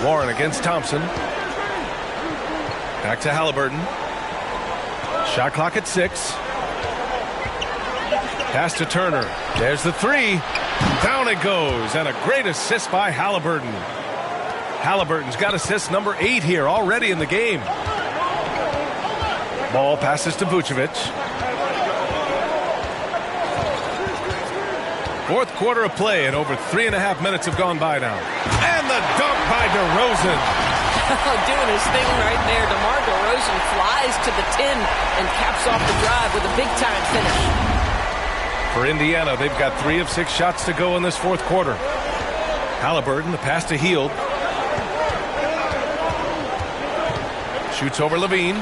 Warren against Thompson. Back to Halliburton. Shot clock at 6. Pass to Turner. There's the 3. Down it goes. And a great assist by Halliburton. Halliburton's got assist number 8 here already in the game. Ball passes to Vucevic. Fourth quarter of play, and over 3.5 minutes have gone by now. And the dunk by DeRozan. Doing his thing right there. DeMar DeRozan flies to the 10 and caps off the drive with a big-time finish. For Indiana, they've got 3 of 6 shots to go in this fourth quarter. Halliburton, the pass to Hield. Shoots over Levine.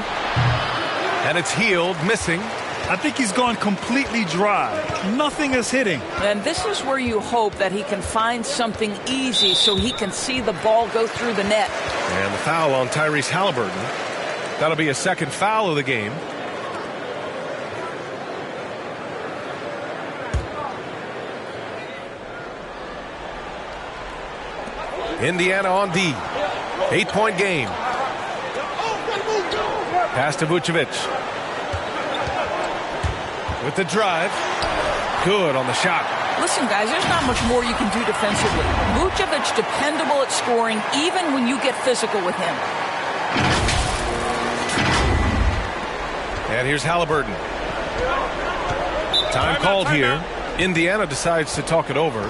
And it's Hield missing. I think he's gone completely dry. Nothing is hitting. And this is where you hope that he can find something easy so he can see the ball go through the net. And the foul on Tyrese Halliburton. That'll be a second foul of the game. Indiana on D. 8-point game. Pass to Vucevic. With the drive. Good on the shot. Listen, guys, there's not much more you can do defensively. Vucevic dependable at scoring even when you get physical with him. And here's Halliburton. Time called here. Indiana decides to talk it over.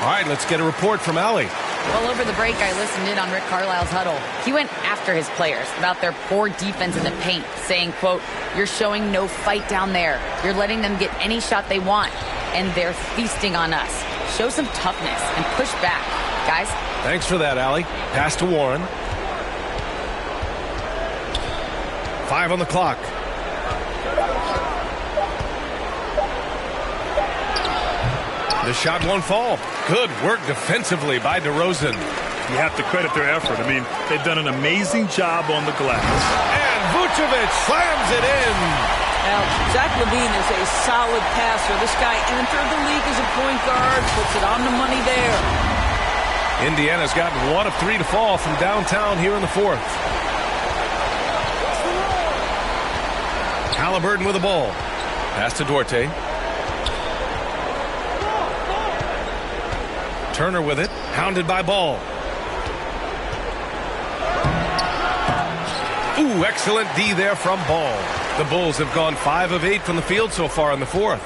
All right, let's get a report from Allie. Well, over the break, I listened in on Rick Carlisle's huddle. He went after his players about their poor defense in the paint, saying, quote, "You're showing no fight down there. You're letting them get any shot they want, and they're feasting on us. Show some toughness and push back, guys." Thanks for that, Allie. Pass to Warren. 5 on the clock. The shot won't fall. Good work defensively by DeRozan. You have to credit their effort. I mean, they've done an amazing job on the glass. And Vucevic slams it in. Now, Zach LaVine is a solid passer. This guy entered the league as a point guard, puts it on the money there. Indiana's gotten 1 of 3 to fall from downtown here in the fourth. Halliburton with the ball. Pass to Duarte. Turner with it, hounded by Ball. Ooh, excellent D there from Ball. The Bulls have gone 5 of 8 from the field so far in the fourth.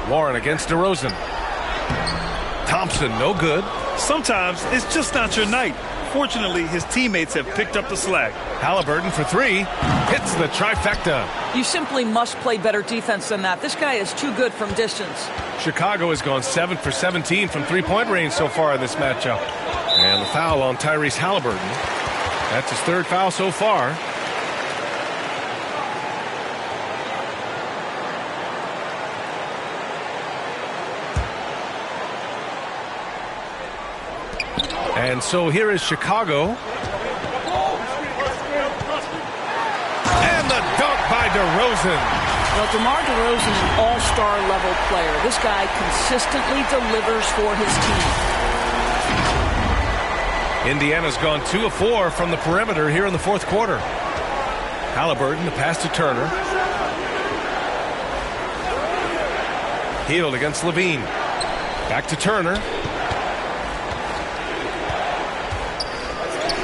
Warren against DeRozan. Thompson, no good. Sometimes it's just not your night. Fortunately, his teammates have picked up the slack. Halliburton for 3. Hits the trifecta. You simply must play better defense than that. This guy is too good from distance. Chicago has gone 7 for 17 from three-point range so far in this matchup. And the foul on Tyrese Halliburton. That's his 3rd foul so far. And so here is Chicago. And the dunk by DeRozan. Well, DeMar DeRozan is an all-star level player. This guy consistently delivers for his team. Indiana's gone 2 of 4 from the perimeter here in the fourth quarter. Halliburton, the pass to Turner. Hield against Levine. Back to Turner.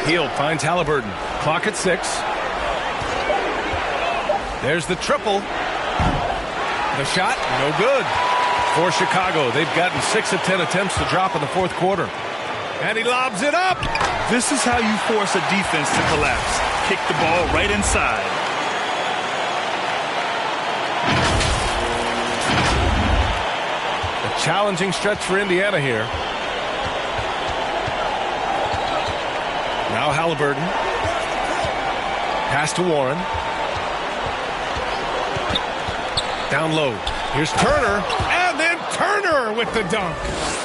Hield finds Halliburton. Clock at 6. There's the triple. The shot, no good. For Chicago, they've gotten 6 of 10 attempts to drop in the fourth quarter. And he lobs it up. This is how you force a defense to collapse. Kick the ball right inside. A challenging stretch for Indiana here. Now Halliburton. Pass to Warren. Down low. Here's Turner. And then Turner with the dunk.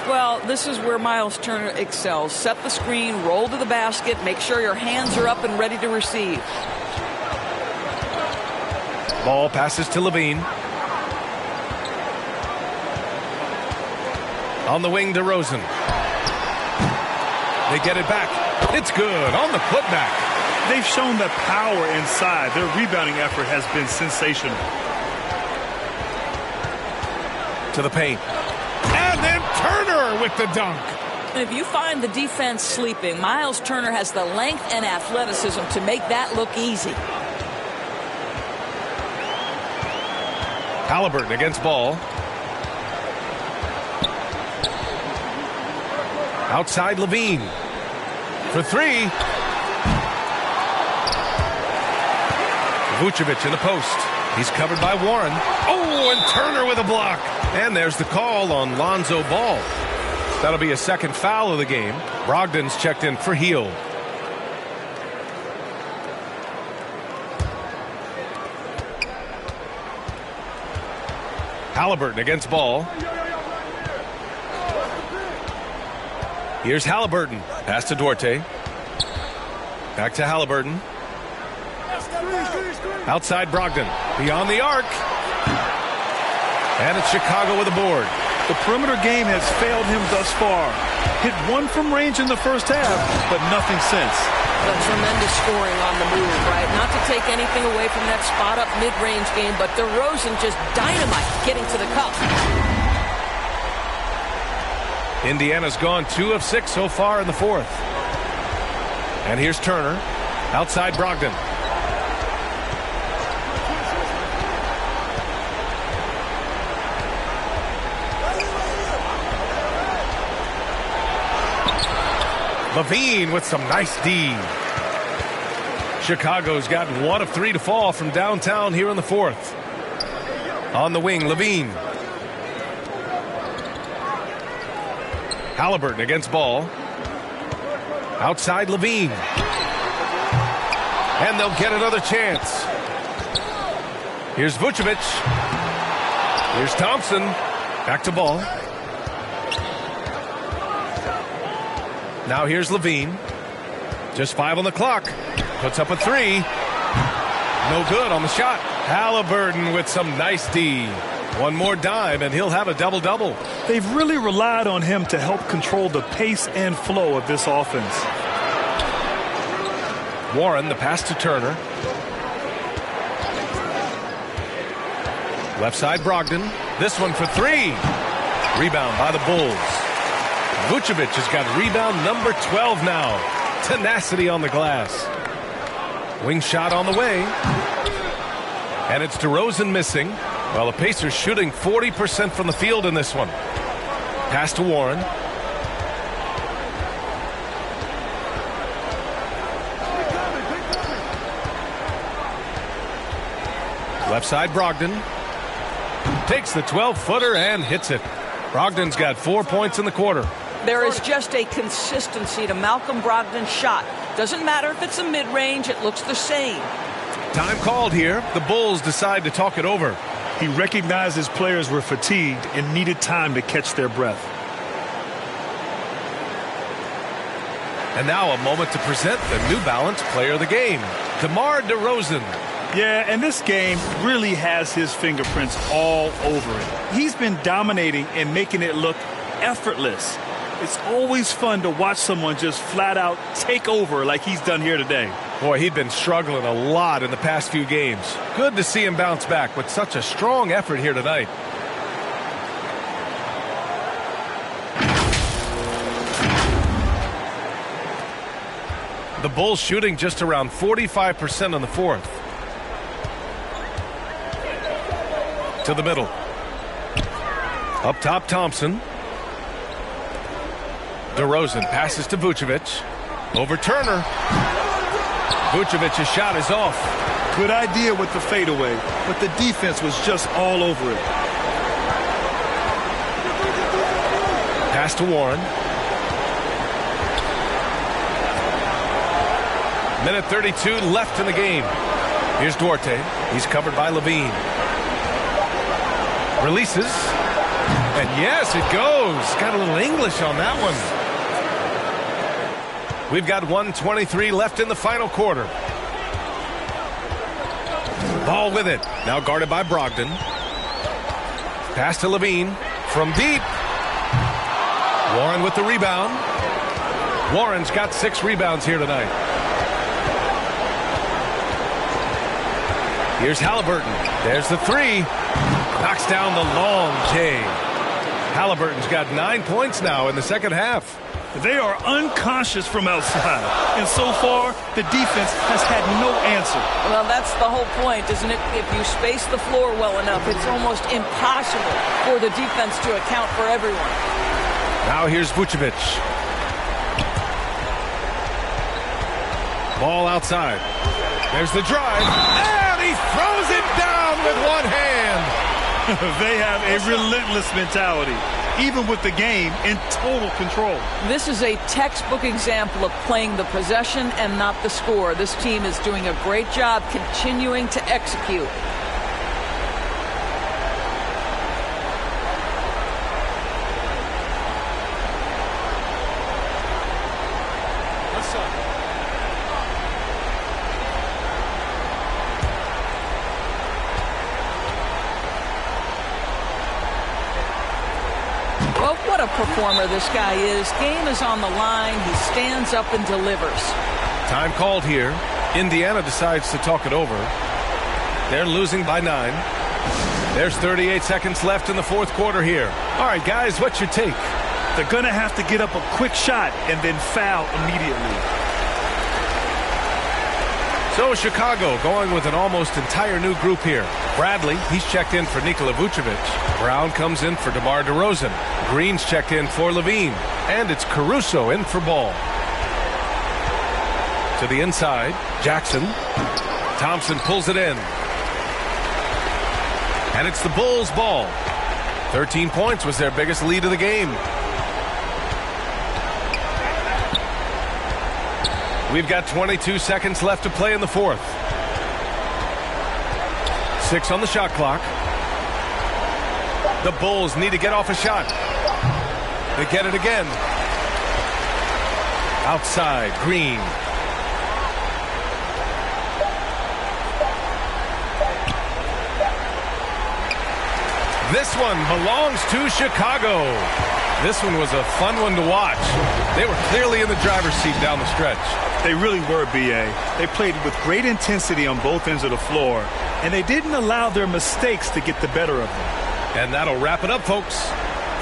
Well, this is where Miles Turner excels. Set the screen, roll to the basket, make sure your hands are up and ready to receive. Ball passes to Levine. On the wing, DeRozan. They get it back. It's good on the putback. They've shown that power inside. Their rebounding effort has been sensational. To the paint. And then Turner with the dunk. And if you find the defense sleeping, Miles Turner has the length and athleticism to make that look easy. Halliburton against ball. Outside Levine. For three. Vucevic in the post. He's covered by Warren. Oh, and Turner with a block. And there's the call on Lonzo Ball. That'll be a second foul of the game. Brogdon's checked in for Hield. Halliburton against ball. Here's Halliburton. Pass to Duarte. Back to Halliburton. Outside Brogdon. Beyond the arc. And it's Chicago with a board. The perimeter game has failed him thus far. Hit one from range in the first half, but nothing since. A tremendous scoring on the move, right? Not to take anything away from that spot-up mid-range game, but DeRozan just dynamite getting to the cup. Indiana's gone 2 of 6 so far in the fourth. And here's Turner. Outside Brogdon. Levine with some nice D. Chicago's gotten 1 of 3 to fall from downtown here in the fourth. On the wing, Levine. Halliburton against ball. Outside Levine. And they'll get another chance. Here's Vucevic. Here's Thompson. Back to ball. Now here's Levine. Just 5 on the clock. Puts up a 3. No good on the shot. Halliburton with some nice D. One more dime and he'll have a double-double. They've really relied on him to help control the pace and flow of this offense. Warren, the pass to Turner. Left side Brogdon. This one for 3. Rebound by the Bulls. Vucevic has got rebound number 12 now. Tenacity on the glass. Wing shot on the way. And it's DeRozan missing. Well, the Pacers shooting 40% from the field in this one. Pass to Warren. Left side Brogdon. Takes the 12-footer and hits it. Brogdon's got 4 points in the quarter. There is just a consistency to Malcolm Brogdon's shot. Doesn't matter if it's a mid-range, it looks the same. Time called here. The Bulls decide to talk it over. He recognized his players were fatigued and needed time to catch their breath. And now a moment to present the New Balance Player of the Game, DeMar DeRozan. Yeah, and this game really has his fingerprints all over it. He's been dominating and making it look effortless. It's always fun to watch someone just flat out take over like he's done here today. Boy, he'd been struggling a lot in the past few games. Good to see him bounce back with such a strong effort here tonight. The Bulls shooting just around 45% on the fourth. To the middle. Up top, Thompson. DeRozan passes to Vucevic. Over Turner. Vucevic's shot is off. Good idea with the fadeaway, but the defense was just all over it. Pass to Warren. Minute 32 left in the game. Here's Duarte. He's covered by Levine. Releases. And yes, it goes. Got a little English on that one. We've got 1:23 left in the final quarter. Ball with it. Now guarded by Brogdon. Pass to Levine. From deep. Warren with the rebound. Warren's got 6 rebounds here tonight. Here's Halliburton. There's the 3. Knocks down the long J. Halliburton's got 9 points now in the second half. They are unconscious from outside. And so far, the defense has had no answer. Well, that's the whole point, isn't it? If you space the floor well enough, it's almost impossible for the defense to account for everyone. Now here's Vucevic. Ball outside. There's the drive. And he throws it down with one hand. They have a relentless mentality, even with the game in total control. This is a textbook example of playing the possession and not the score. This team is doing a great job continuing to execute. Well, what a performer this guy is. Game is on the line. He stands up and delivers. Time called here. Indiana decides to talk it over. They're losing by 9. There's 38 seconds left in the fourth quarter here. All right, guys, what's your take? They're going to have to get up a quick shot and then foul immediately. So Chicago going with an almost entire new group here. Bradley, he's checked in for Nikola Vucevic. Brown comes in for DeMar DeRozan. Green's checked in for Levine. And it's Caruso in for Ball. To the inside, Jackson. Thompson pulls it in. And it's the Bulls' ball. 13 points was their biggest lead of the game. We've got 22 seconds left to play in the fourth. 6 on the shot clock. The Bulls need to get off a shot. They get it again. Outside, Green. This one belongs to Chicago. This one was a fun one to watch. They were clearly in the driver's seat down the stretch. They really were, B.A. They played with great intensity on both ends of the floor, and they didn't allow their mistakes to get the better of them. And that'll wrap it up, folks.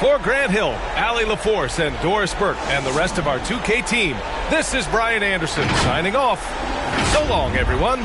For Grant Hill, Allie LaForce, and Doris Burke, and the rest of our 2K team, this is Brian Anderson signing off. So long, everyone.